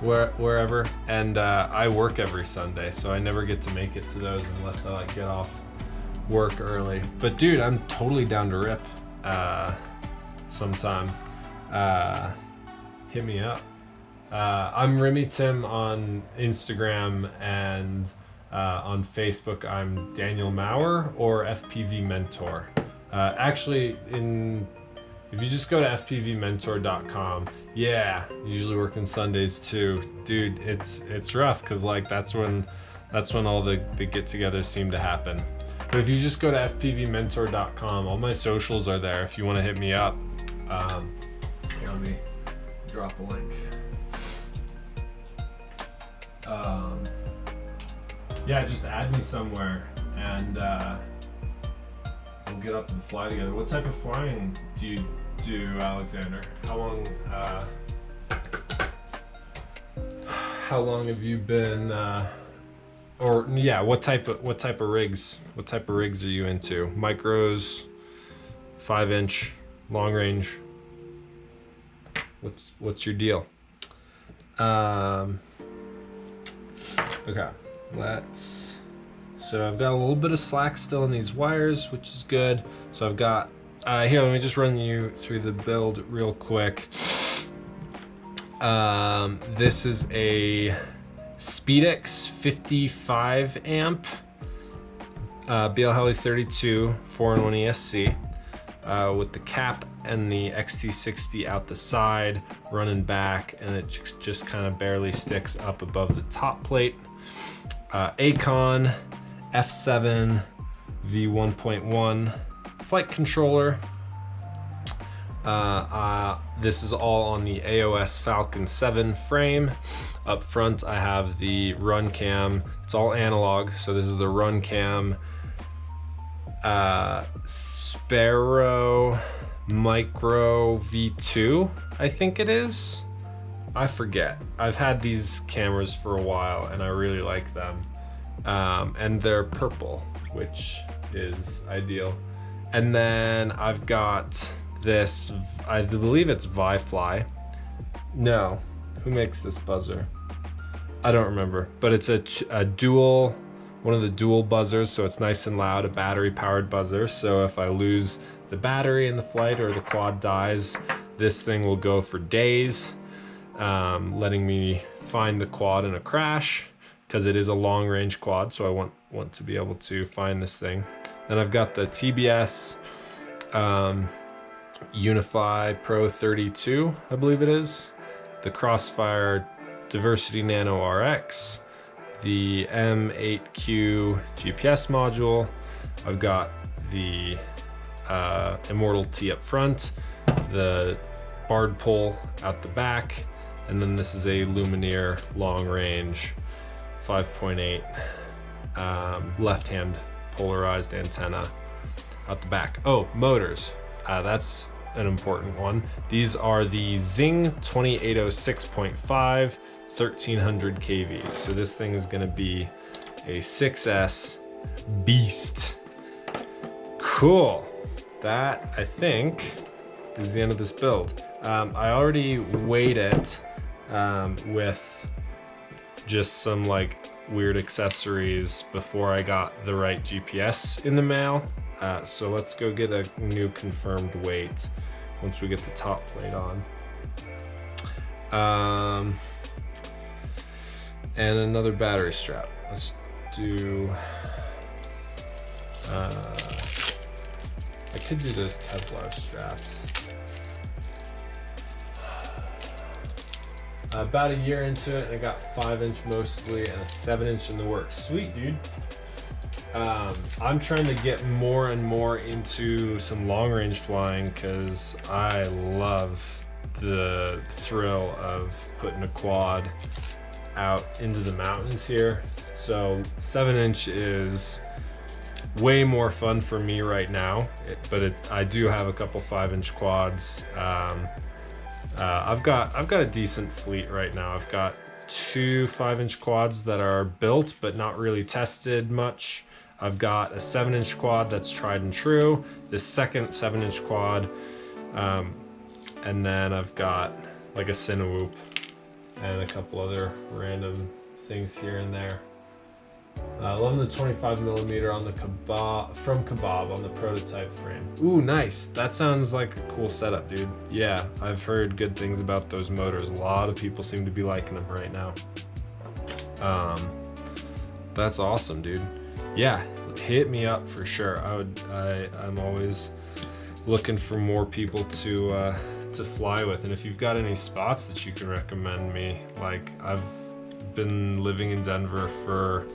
wherever, and I work every Sunday, so I never get to make it to those unless I like get off work early. But dude, I'm totally down to rip sometime. Hit me up. I'm Remy Tim on Instagram, and on Facebook I'm Daniel Maurer or FPV Mentor. Actually, if you just go to fpvmentor.com, yeah, usually working Sundays too. Dude, it's rough because like that's when all the get-togethers seem to happen. But if you just go to fpvmentor.com, all my socials are there if you want to hit me up. Here, let me drop a link. Yeah, just add me somewhere, and we'll get up and fly together. What type of flying do you do, Alexander? How long have you been? Or yeah, what type of rigs? What type of rigs are you into? Micros, 5-inch, long range. What's your deal? Okay. So I've got a little bit of slack still in these wires, which is good. So I've got, here, let me just run you through the build real quick. This is a Speedix 55 amp, BL Heli 32, 4-in-1 ESC, with the cap and the XT60 out the side, running back, and it just kind of barely sticks up above the top plate. Acon F7 V1.1 flight controller. This is all on the AOS Falcon 7 frame. Up front I have the run cam. It's all analog, so this is the run cam Sparrow Micro V2, I think it is. I forget. I've had these cameras for a while and I really like them. And they're purple, which is ideal. And then I've got this, I believe it's Vifly. No, who makes this buzzer? I don't remember, but it's a dual, one of the dual buzzers, so it's nice and loud, a battery powered buzzer. So if I lose the battery in the flight or the quad dies, this thing will go for days, letting me find the quad in a crash, because it is a long range quad, so I want to be able to find this thing. Then I've got the TBS Unify Pro 32, I believe it is, the Crossfire Diversity Nano RX, the M8Q GPS module. I've got the Immortal T up front, the Bard pole at the back, and then this is a Lumineer long range 5.8 left-hand polarized antenna at the back. Oh, motors. That's an important one. These are the Zing 2806.5 1300 kV. So this thing is going to be a 6S beast. Cool. That, I think, is the end of this build. I already weighed it with just some like weird accessories before I got the right GPS in the mail. So let's go get a new confirmed weight once we get the top plate on. And another battery strap. Let's do, I could do those Kevlar straps. About a year into it, and I got 5-inch mostly and a 7-inch in the works. Sweet, dude. I'm trying to get more and more into some long range flying because I love the thrill of putting a quad out into the mountains here. So 7-inch is way more fun for me right now, I do have a couple 5-inch quads. I've got a decent fleet right now. I've got 2 5-inch quads that are built but not really tested much. I've got a 7-inch quad that's tried and true, this second 7-inch quad, and then I've got like a Cinewoop and a couple other random things here and there. Loving the 25mm on the from Kebab on the prototype frame. Ooh, nice. That sounds like a cool setup, dude. Yeah, I've heard good things about those motors. A lot of people seem to be liking them right now. That's awesome, dude. Yeah, hit me up for sure. I'm always looking for more people to fly with, and if you've got any spots that you can recommend me, like I've been living in Denver for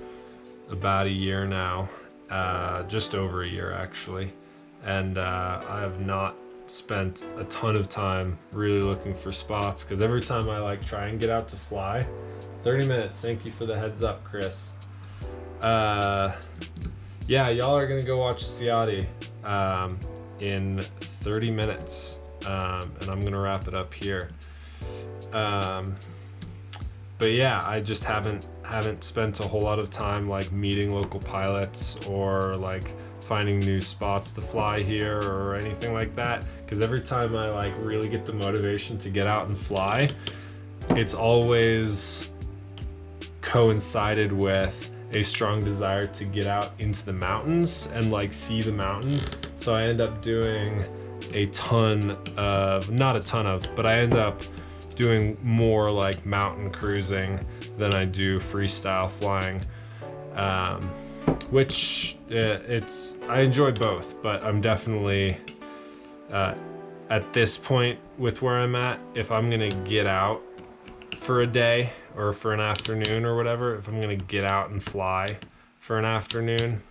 about a year now, just over a year actually, and I have not spent a ton of time really looking for spots, because every time I like try and get out to fly, 30 minutes, thank you for the heads up, Chris. Yeah, y'all are gonna go watch Ciati in 30 minutes, and I'm gonna wrap it up here. But yeah, I just haven't spent a whole lot of time like meeting local pilots or like finding new spots to fly here or anything like that, because every time I like really get the motivation to get out and fly, it's always coincided with a strong desire to get out into the mountains and like see the mountains. So I end up doing a ton of, not a ton of, but I end up doing more like mountain cruising than I do freestyle flying, which I enjoy both, but I'm definitely at this point with where I'm at, if I'm gonna get out for a day or for an afternoon or whatever, if I'm gonna get out and fly for an afternoon,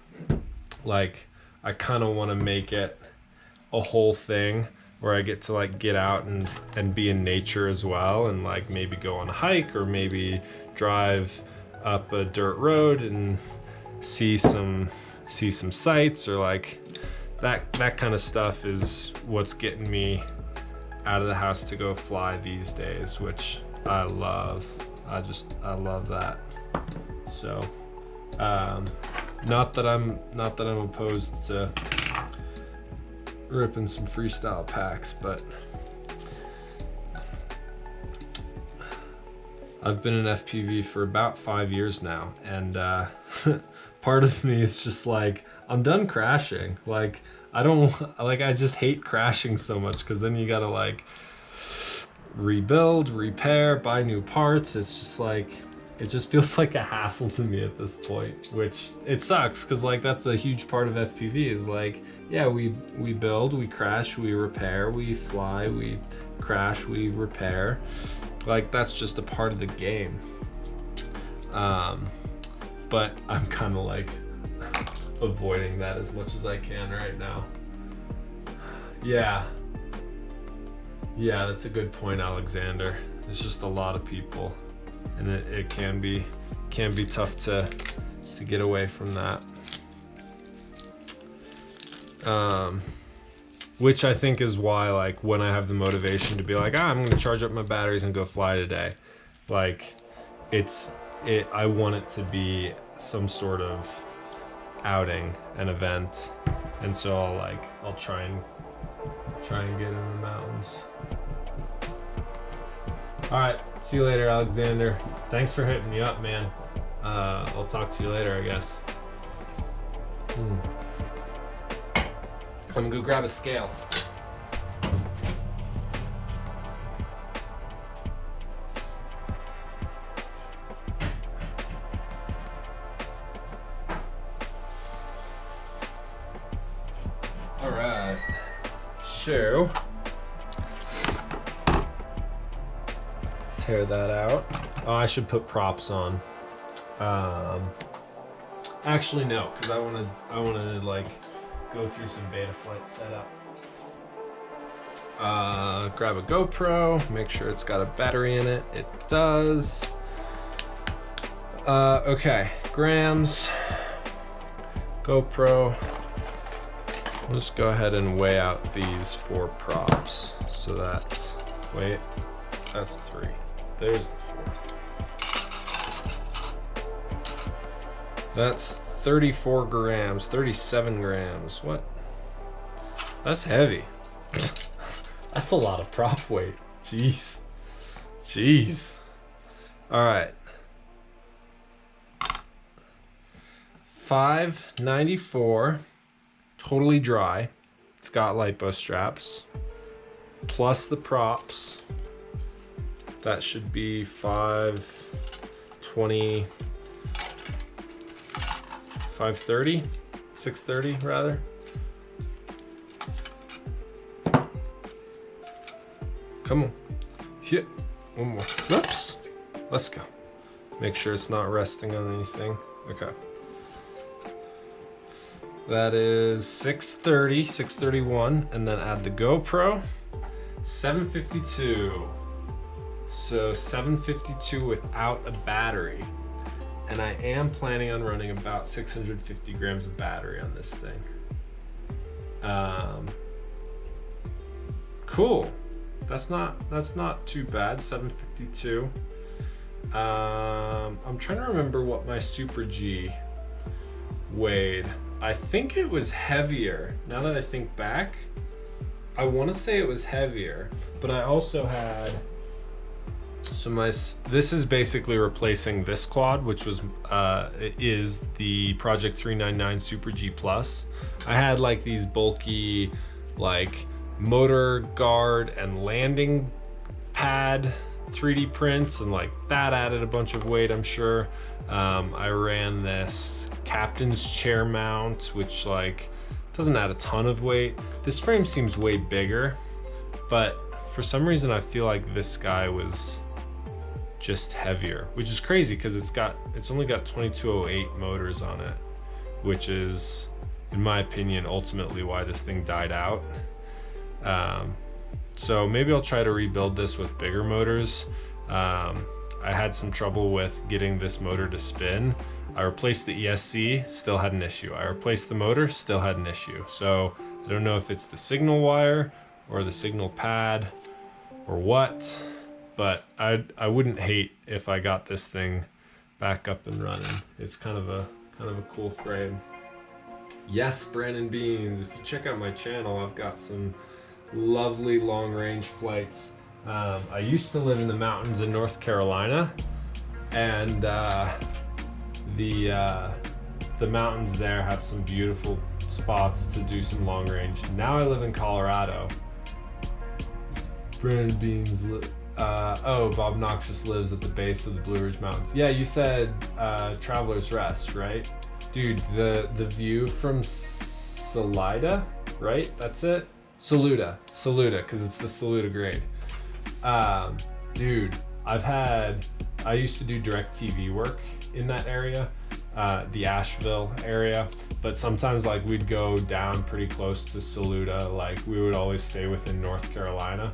like I kind of want to make it a whole thing where I get to like get out and be in nature as well, and like maybe go on a hike or maybe drive up a dirt road and see some sights, or like that kind of stuff is what's getting me out of the house to go fly these days, which I love that. So, not that I'm opposed to ripping some freestyle packs, but I've been in FPV for about 5 years now, and part of me is just like, I'm done crashing. Like, I just hate crashing so much, because then you gotta like rebuild, repair, buy new parts. It's just like, it just feels like a hassle to me at this point, which it sucks, because like that's a huge part of FPV is like, yeah, we build, we crash, we repair, we fly, we crash, we repair. Like, that's just a part of the game. But I'm kind of like avoiding that as much as I can right now. Yeah, that's a good point, Alexander. It's just a lot of people, and it can be tough to get away from that. Which I think is why, like, when I have the motivation to be like, I'm gonna charge up my batteries and go fly today, like, I want it to be some sort of outing, an event, and so I'll try and get in the mountains. All right, see you later, Alexander. Thanks for hitting me up, man. I'll talk to you later, I guess. I'm gonna go grab a scale. All right, so tear that out. Oh, I should put props on. Actually, no, because I wanna like go through some beta flight setup. Grab a GoPro, make sure it's got a battery in it. It does. Okay, grams, GoPro. Let's go ahead and weigh out these 4 props. So that's 3. There's the 4th. That's 34 grams, 37 grams. What? That's heavy. That's a lot of prop weight. Jeez. All right. 594, totally dry. It's got lipo straps, plus the props. That should be 520. 530, 630 rather. Come on, hit one more. Whoops, let's go. Make sure it's not resting on anything. Okay. That is 630, 631, and then add the GoPro, 752. So 752 without a battery. And I am planning on running about 650 grams of battery on this thing. Cool. That's not too bad. 752. I'm trying to remember what my Super G weighed. I think it was heavier. Now that I think back, I want to say it was heavier, but I also had. So this is basically replacing this quad, which was is the Project 399 Super G Plus. I had like these bulky like motor guard and landing pad 3D prints, and like that added a bunch of weight, I'm sure. I ran this captain's chair mount, which like doesn't add a ton of weight. This frame seems way bigger, but for some reason I feel like this guy was just heavier, which is crazy because it's only got 2208 motors on it, which is, in my opinion, ultimately why this thing died out. So maybe I'll try to rebuild this with bigger motors. I had some trouble with getting this motor to spin. I replaced the ESC, still had an issue. I replaced the motor, still had an issue. So I don't know if it's the signal wire or the signal pad or what, but I wouldn't hate if I got this thing back up and running. It's kind of a cool frame. Yes, Brandon Beans, if you check out my channel, I've got some lovely long-range flights. I used to live in the mountains in North Carolina, and the mountains there have some beautiful spots to do some long range. Now I live in Colorado. Brandon Beans, Bob Noxious lives at the base of the Blue Ridge Mountains. Yeah, you said Traveler's Rest, right? Dude, the view from Salida, right? That's it? Saluda, because it's the Saluda grade. Dude, I used to do direct TV work in that area, the Asheville area, but sometimes like we'd go down pretty close to Saluda, like we would always stay within North Carolina.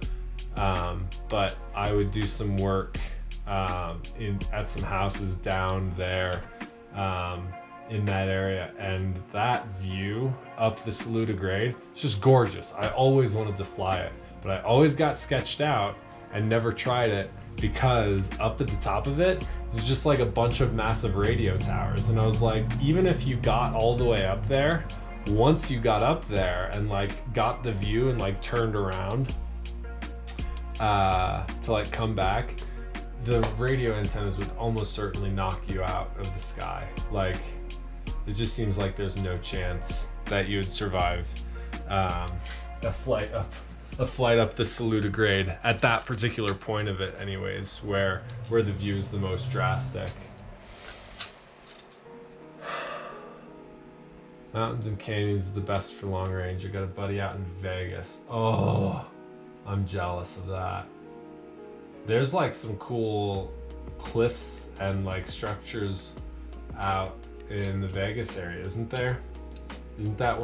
But I would do some work at some houses down there in that area, and that view up the Saluda grade, it's just gorgeous. I always wanted to fly it, but I always got sketched out and never tried it because up at the top of it, there's just like a bunch of massive radio towers. And I was like, even if you got all the way up there, once you got up there and like got the view and like turned around to like come back, the radio antennas would almost certainly knock you out of the sky. Like, it just seems like there's no chance that you would survive a flight up the Saluda grade at that particular point of it anyways, where the view is the most drastic. Mountains and canyons is the best for long range. I got a buddy out in Vegas. Oh, I'm jealous of that. There's like some cool cliffs and like structures out in the Vegas area, isn't there? Isn't there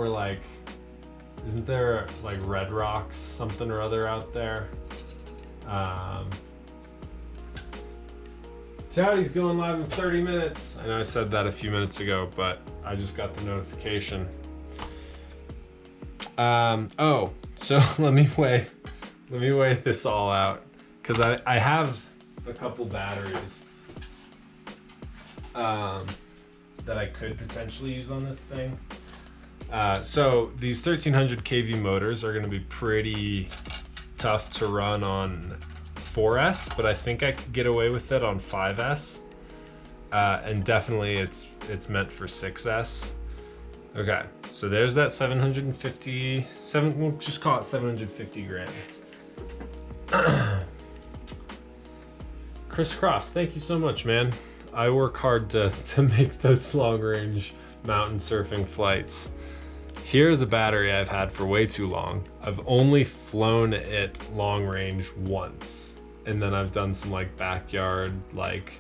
like Red Rocks, something or other out there? Chowdy's going live in 30 minutes. I know I said that a few minutes ago, but I just got the notification. So let me weigh this all out, because I have a couple batteries that I could potentially use on this thing. So these 1300 kV motors are going to be pretty tough to run on 4S, but I think I could get away with it on 5S, and definitely it's meant for 6S. Okay, so there's that 757, we'll just call it 750 grams. Chris Crofts, thank you so much, man. I work hard to make those long range mountain surfing flights. Here's a battery I've had for way too long. I've only flown it long range once, and then I've done some like backyard, like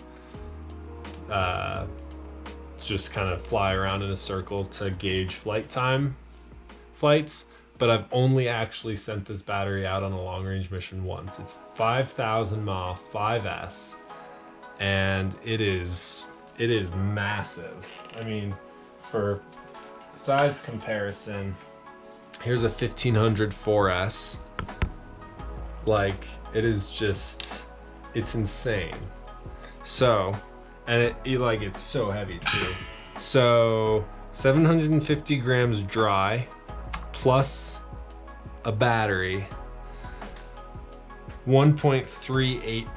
just kind of fly around in a circle to gauge flight time flights, but I've only actually sent this battery out on a long range mission once. It's 5,000 mAh 5S, and it is massive. I mean, for size comparison, here's a 1500 4S. Like, it is just, it's insane. So, and it's so heavy too. So 750 grams dry plus a battery, 1.38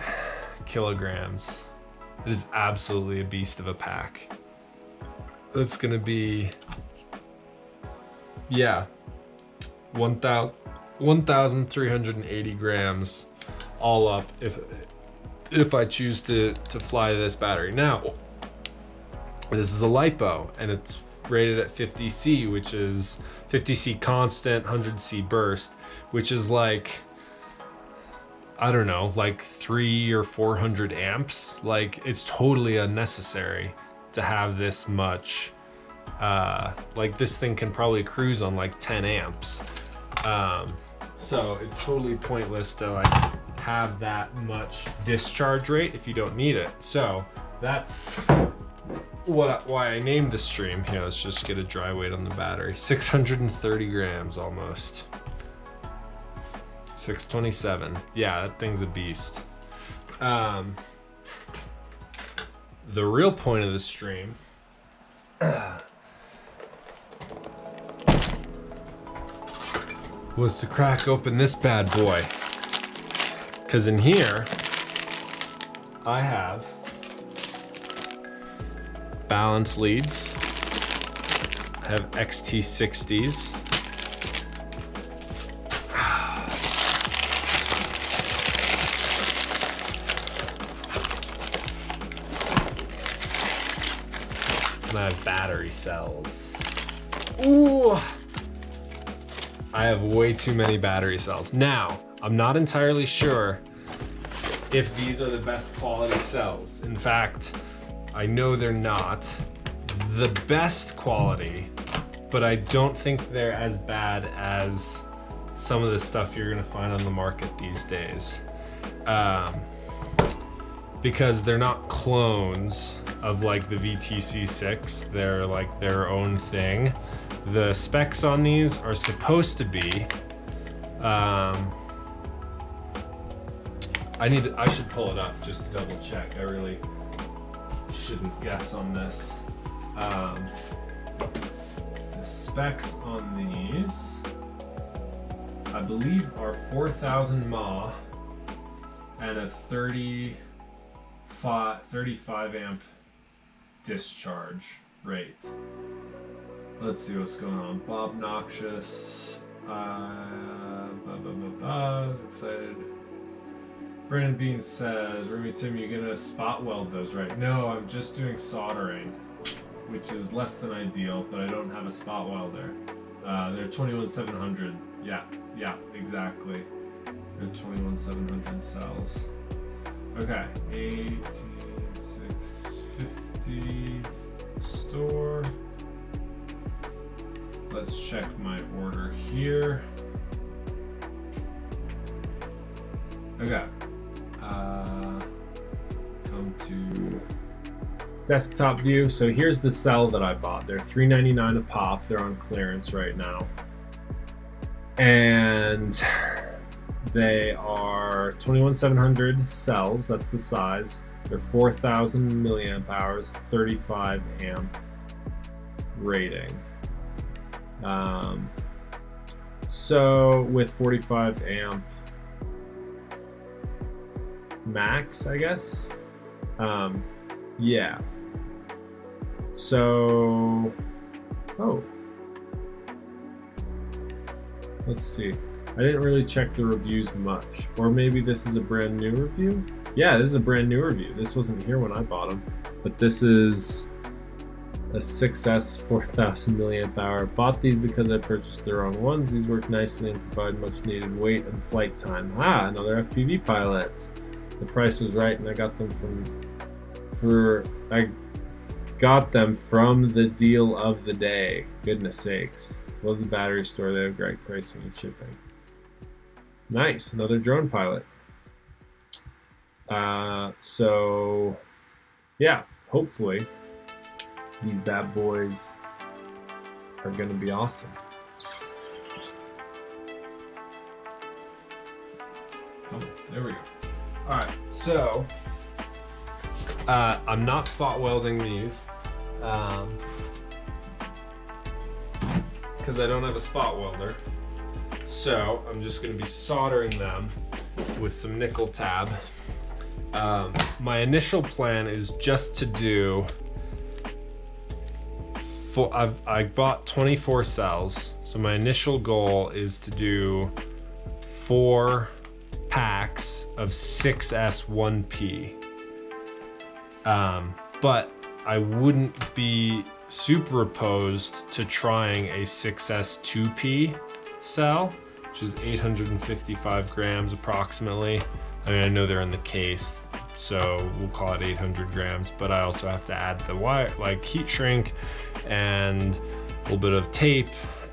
kilograms. It is absolutely a beast of a pack. That's gonna be, yeah, 1,380 grams all up if I choose to fly this battery. Now, this is a LiPo, and it's rated at 50C, which is 50C constant, 100C burst, which is like, I don't know, like 300 or 400 amps. Like, it's totally unnecessary to have this much. Like, this thing can probably cruise on like 10 amps. So it's totally pointless to like have that much discharge rate if you don't need it. So that's why I named the stream. Here, let's just get a dry weight on the battery. 630 grams almost. 627. Yeah, that thing's a beast. The real point of the stream was to crack open this bad boy. Because in here, I have balance leads. I have XT60s. And I have battery cells. Ooh! I have way too many battery cells. Now, I'm not entirely sure if these are the best quality cells. In fact, I know they're not the best quality, but I don't think they're as bad as some of the stuff you're gonna find on the market these days. Because they're not clones of like the VTC6, they're like their own thing. The specs on these are supposed to be, I should pull it up just to double check. I really shouldn't guess on this. The specs on these, I believe, are 4,000 mAh and a 35 amp discharge rate. Let's see what's going on. Bob Noxious, excited. Brandon Bean says, Remy Tim, you gonna spot weld those, right? No, I'm just doing soldering, which is less than ideal, but I don't have a spot welder. They're 21700. Yeah, exactly. They're 21700 cells. Okay, 18650 store. Let's check my order here. Okay. Come to desktop view. So here's the cell that I bought. They're $3.99 a pop. They're on clearance right now. And they are 21700 cells. That's the size. They're 4,000 milliamp hours, 35 amp rating. So with 45 amp max, I guess. Yeah. So, let's see. I didn't really check the reviews much, or maybe this is a brand new review. Yeah, this is a brand new review. This wasn't here when I bought them, but this is a 6S 4,000 milliamp hour. Bought these because I purchased the wrong ones. These work nicely and provide much needed weight and flight time. Another FPV pilot. The price was right, and I got them from the deal of the day. Goodness sakes. Love the battery store. They have great pricing and shipping. Nice, another drone pilot. So yeah, hopefully these bad boys are gonna be awesome. Oh, there we go. All right, so I'm not spot welding these because I don't have a spot welder. So I'm just going to be soldering them with some nickel tab. My initial plan is just to do, I bought 24 cells. So my initial goal is to do 4 packs of 6S1P. But I wouldn't be super opposed to trying a 6S2P cell, which is 855 grams approximately. I mean, I know they're in the case, so we'll call it 800 grams, but I also have to add the wire, like heat shrink and a little bit of tape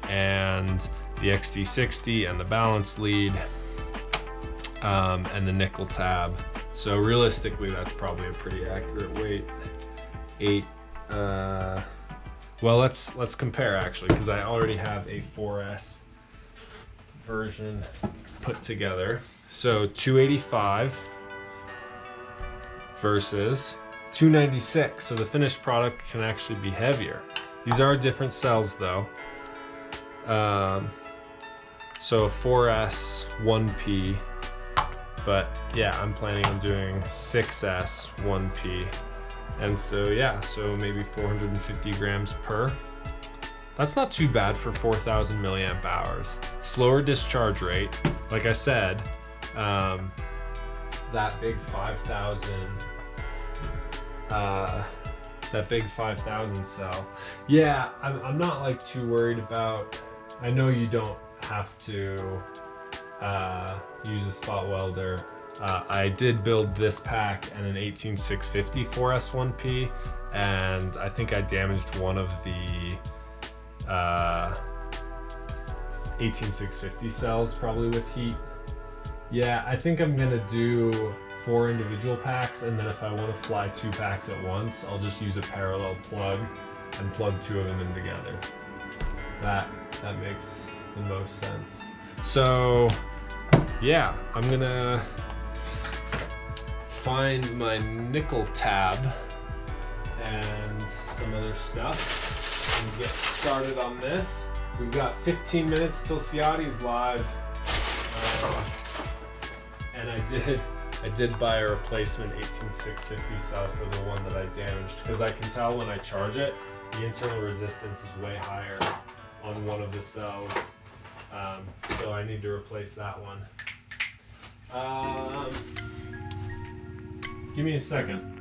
and the XT60 and the balance lead and the nickel tab. So realistically, that's probably a pretty accurate weight. 8, well, let's compare actually, because I already have a 4S version put together. So 285 versus 296. So the finished product can actually be heavier. These are different cells though. So 4S 1P, but yeah, I'm planning on doing 6S 1P. And so yeah, so maybe 450 grams per. That's not too bad for 4,000 milliamp hours. Slower discharge rate. Like I said, that big 5,000 cell. Yeah, I'm not like too worried about, I know you don't have to use a spot welder. I did build this pack and an 18650 4S1P, and I think I damaged one of the 18650 cells probably with heat. Yeah, I think I'm gonna do 4 individual packs, and then if I want to fly 2 packs at once, I'll just use a parallel plug and plug 2 of them in together. That makes the most sense. So yeah, I'm gonna find my nickel tab and some other stuff and get started on this. We've got 15 minutes till Ciati's live, and I did buy a replacement 18650 cell for the one that I damaged, because I can tell when I charge it, the internal resistance is way higher on one of the cells. So I need to replace that one. Give me a second.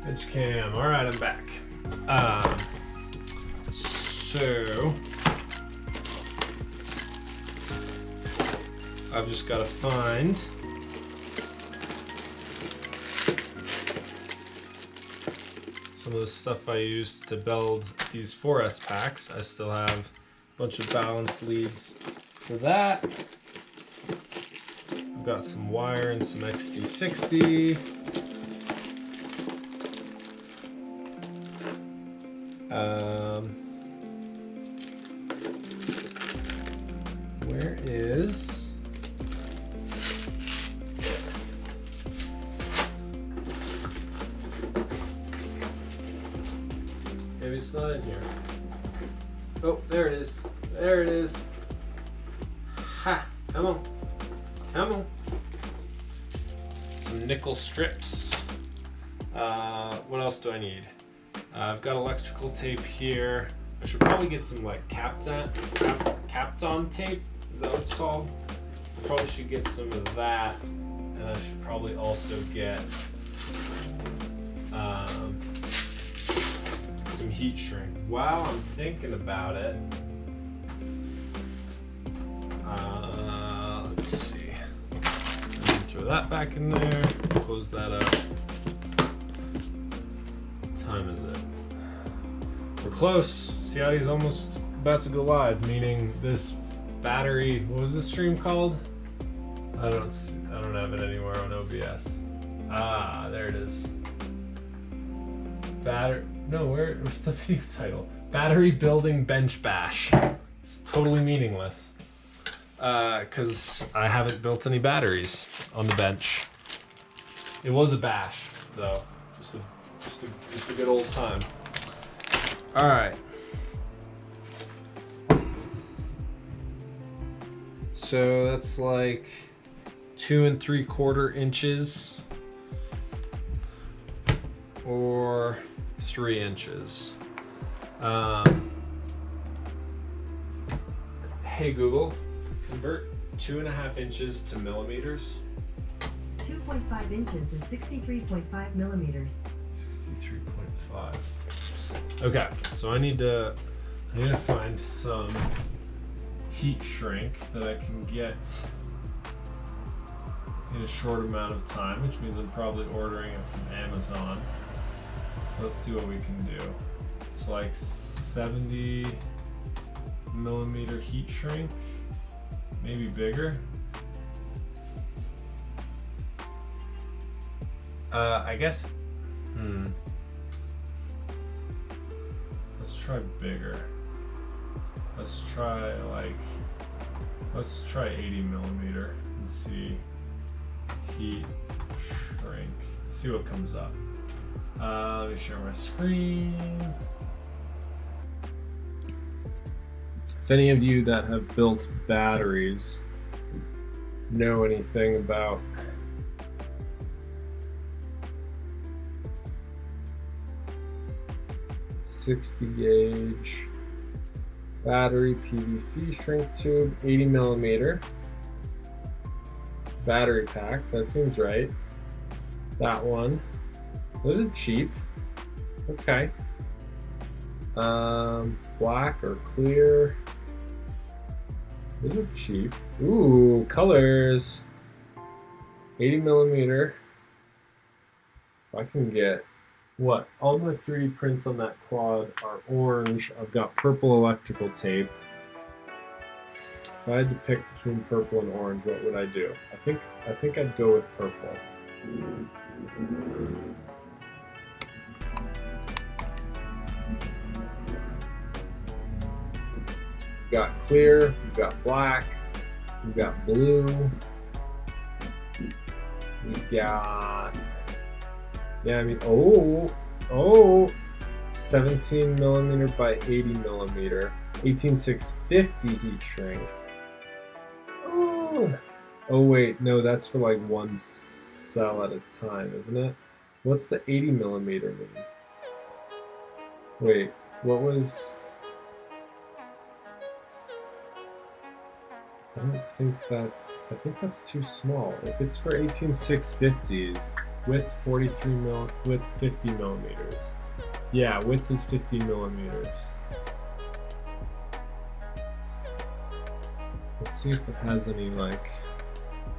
Edge cam. All right, I'm back. So I've just got to find some of the stuff I used to build these 4S packs. I still have a bunch of balance leads for that. I've got some wire and some XT60. Where is maybe it's not in here. Oh, there it is. There it is. Ha! Come on. Come on. Some nickel strips. What else do I need? I've got electrical tape here. I should probably get some like Kapton tape. Is that what it's called? I probably should get some of that, and I should probably also get some heat shrink. While I'm thinking about it, let's see. Throw that back in there. Close that up. What time is it? We're close. Ciati's almost about to go live, meaning this battery, what was this stream called? I don't have it anywhere on OBS. Ah, there it is. Where's the video title? Battery Building Bench Bash. It's totally meaningless. because I haven't built any batteries on the bench. It was a bash, though. Just a good old time. All right. So that's like 2 3/4 inches or 3 inches. Hey Google, convert 2.5 inches to millimeters. 2.5 inches is 63.5 millimeters. 63.5. Okay, so I need to find some heat shrink that I can get in a short amount of time, which means I'm probably ordering it from Amazon. Let's see what we can do. So like 70 millimeter heat shrink, maybe bigger. I guess, let's try bigger. Let's try 80 millimeter and see heat shrink. See what comes up. Let me share my screen. If any of you that have built batteries know anything about .60 gauge battery PVC shrink tube, 80 millimeter battery pack, that seems right. That one, those are cheap. Okay. Black or clear, those are cheap. Ooh, colors, 80 millimeter. If I can get, what, all my 3D prints on that quad are orange. I've got purple electrical tape. If I had to pick between purple and orange, what would I do? I think I'd go with purple. We've got clear, we've got black, we've got blue, we've got, yeah, I mean, oh, 17 millimeter by 80 millimeter, 18650 heat shrink. Oh wait, no, that's for like one cell at a time, isn't it? What's the 80 millimeter mean? Wait, what was? I think that's too small. If it's for 18650s, width 43 mil, width 50 millimeters. Yeah, width is 50 millimeters. Let's see if it has any like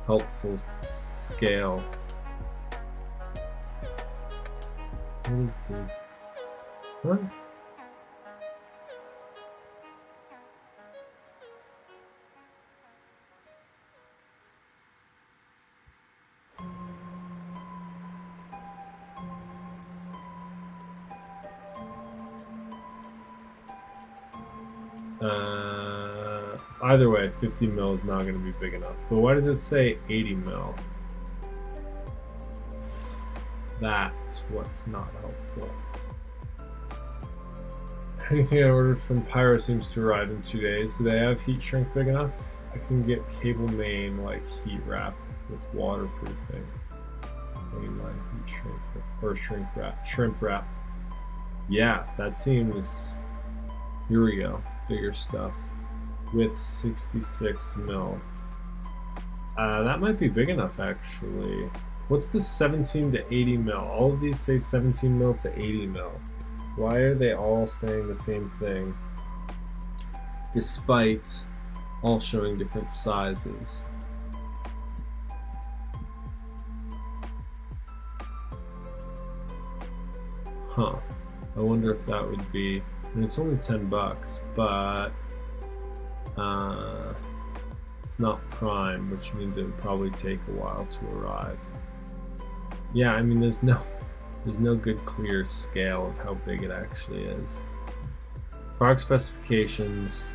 helpful scale. What is the? Huh? Either way, 50 mil is not going to be big enough. But why does it say 80 mil? That's what's not helpful. Anything I ordered from Pyro seems to arrive in 2 days. Do they have heat shrink big enough? I can get cable main like heat wrap with waterproofing. Mainline heat shrink or shrimp wrap. Yeah, that seems. Here we go. Bigger stuff. With 66 mil. That might be big enough actually. What's the 17 to 80 mil? All of these say 17 mil to 80 mil. Why are they all saying the same thing? Despite all showing different sizes. Huh. I wonder if that would be, and it's only $10, but it's not prime, which means it would probably take a while to arrive. Yeah, I mean, there's no good clear scale of how big it actually is. Product specifications.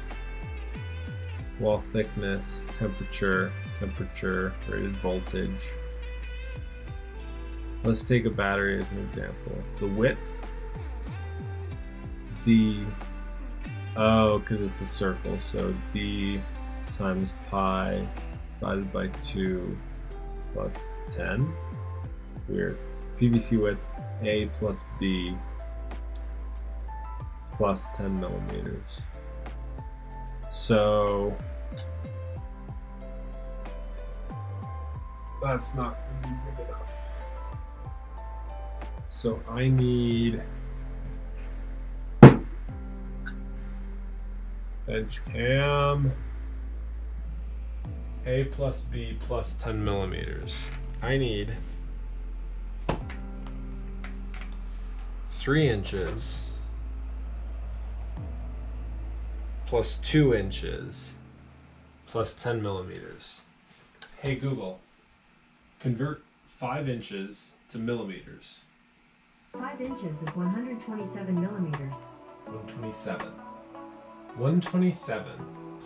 wall thickness, temperature, rated voltage. Let's take a battery as an example. The width, D, oh, because it's a circle, so D times pi divided by 2 plus 10. Weird. PVC width, A plus B plus 10 millimeters. So that's not really big enough. So I need bench cam A plus B plus 10 millimeters. I need 3 inches plus 2 inches plus 10 millimeters. Hey Google, convert 5 inches to millimeters. 5 inches is 127 millimeters. 127. 127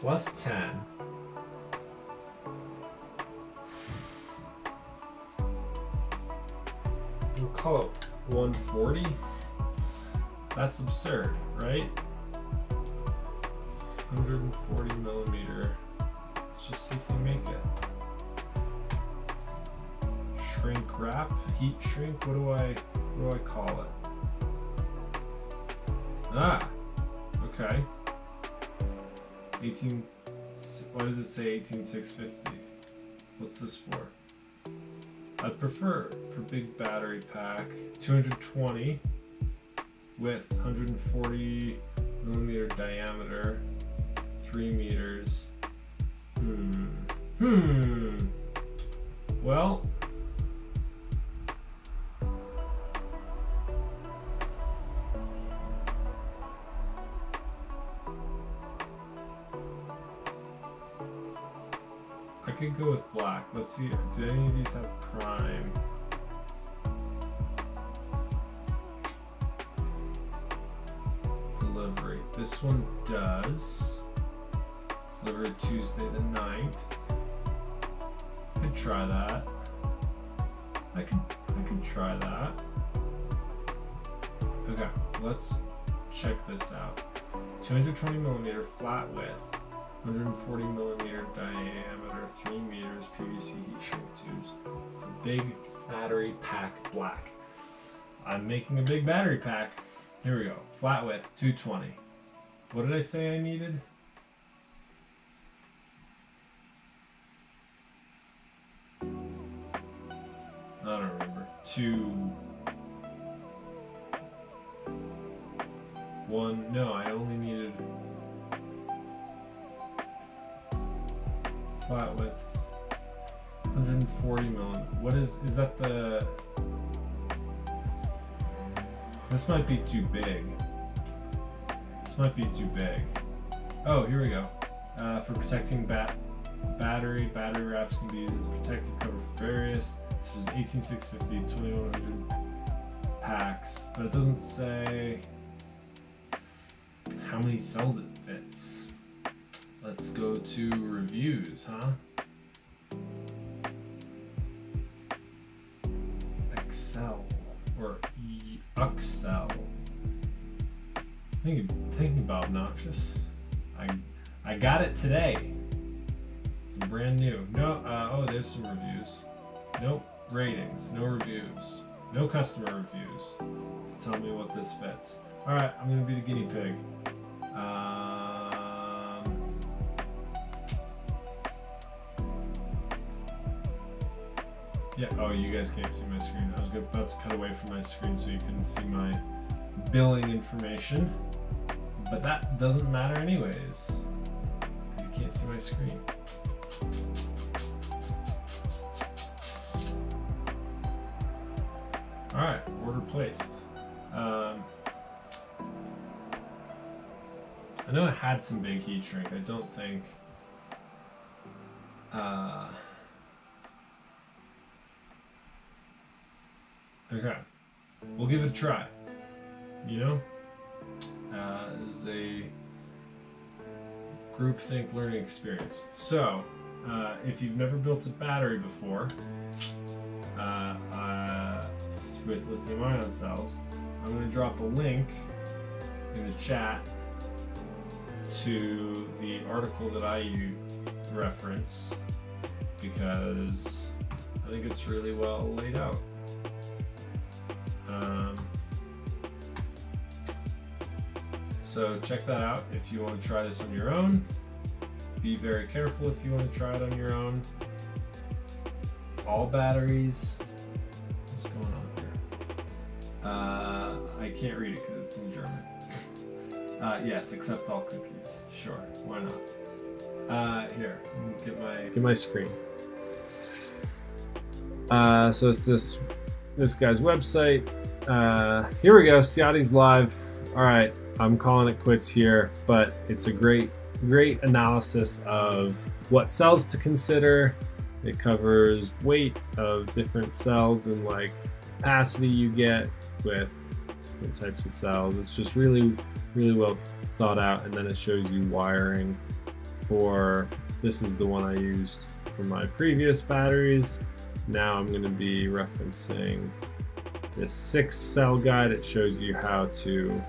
plus 10. We'll call it 140. That's absurd, right? 140 millimeter. Let's just see if we make it. Shrink wrap, heat shrink. What do I call it? Ah, okay. 18. Why does it say 18650? What's this for? I'd prefer for big battery pack 220 width, 140 millimeter diameter, 3 meters. Well, I could go with black. Let's see, do any of these have prime? Delivery. This one does. Delivery Tuesday the 9th. Could try that. I could try that. Okay, let's check this out. 220 millimeter flat width. 140 millimeter diameter, 3 meters PVC heat shrink tubes for big battery pack black. I'm making a big battery pack. Here we go. Flat width 220. What did I say I needed? I don't remember. 1. No, I only needed flat width 140 millimeter. What is that the? This might be too big. This might be too big. Oh, here we go. For protecting battery wraps can be used as protective cover for various, such as 18650, 2100 packs, but it doesn't say how many cells it fits. Let's go to reviews, huh? Excel or Excel. Thinking about Noxious. I got it today. It's brand new. No. Oh, there's some reviews. Nope. Ratings. No reviews. No customer reviews to tell me what this fits. All right, I'm gonna be the guinea pig. Yeah, oh, you guys can't see my screen. I was about to cut away from my screen so you couldn't see my billing information. But that doesn't matter anyways, because you can't see my screen. Alright, order placed. I know it had some big heat shrink. I don't think... Okay, we'll give it a try. You know, is a groupthink learning experience. So, if you've never built a battery before with lithium-ion cells, I'm going to drop a link in the chat to the article that I reference because I think it's really well laid out. So check that out if you want to try this on your own. Be very careful if you want to try it on your own. All batteries. What's going on here? I can't read it because it's in German. Yes, accept all cookies. Sure, why not? Here, get my screen. So it's this guy's website. Here we go. Ciati's live. All right, I'm calling it quits here, but it's a great analysis of what cells to consider. It covers weight of different cells and like capacity you get with different types of cells. It's just really well thought out, and then it shows you wiring for, this is the one I used for my previous batteries. Now I'm going to be referencing this 6-cell guide. It shows you how to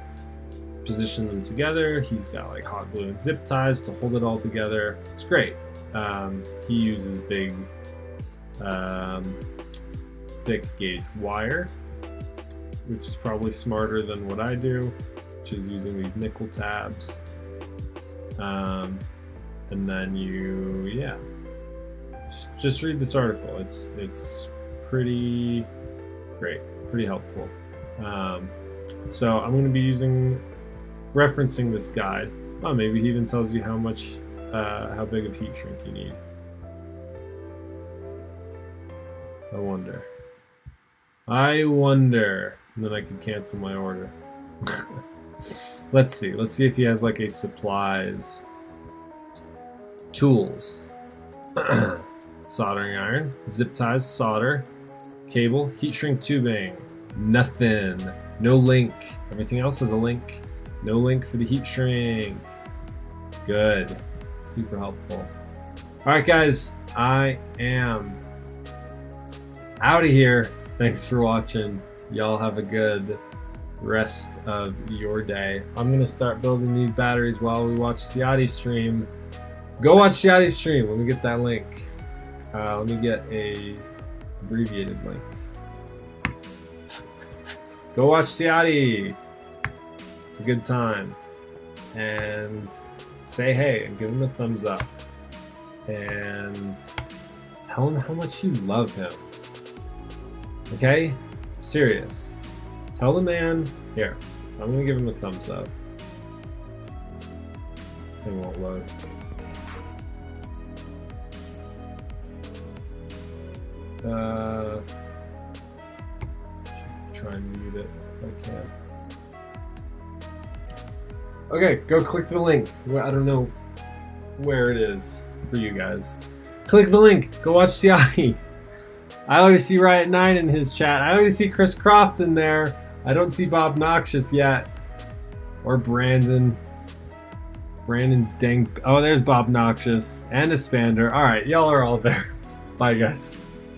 position them together. He's got like hot glue and zip ties to hold it all together. It's great. He uses big thick gauge wire, which is probably smarter than what I do, which is using these nickel tabs. And then just read this article. It's pretty great, pretty helpful. So I'm going to be referencing this guide. Oh, maybe he even tells you how big of heat shrink you need. I wonder. And then I can cancel my order. Let's see if he has like a supplies. Tools. Soldering iron, zip ties, solder, cable, heat shrink tubing. Nothing. No link. Everything else has a link. No link for the heat shrink. Good. Super helpful. Alright guys, I am out of here. Thanks for watching. Y'all have a good rest of your day. I'm gonna start building these batteries while we watch Ciati's stream. Go watch Ciati's stream. Let me get that link. Let me get a abbreviated link. Go watch Ciati. It's a good time. And say hey and give him a thumbs up. And tell him how much you love him. Okay? Serious. Tell the man. Here, I'm gonna give him a thumbs up. This thing won't load. Try and mute it if I can. Okay, go click the link. I don't know where it is for you guys. Click the link. Go watch Ciati. I already see Riot9 in his chat. I already see Chris Croft in there. I don't see Bob Noxious yet. Or Brandon. Brandon's dang. Oh, there's Bob Noxious and Espander. Alright, y'all are all there. Bye, guys.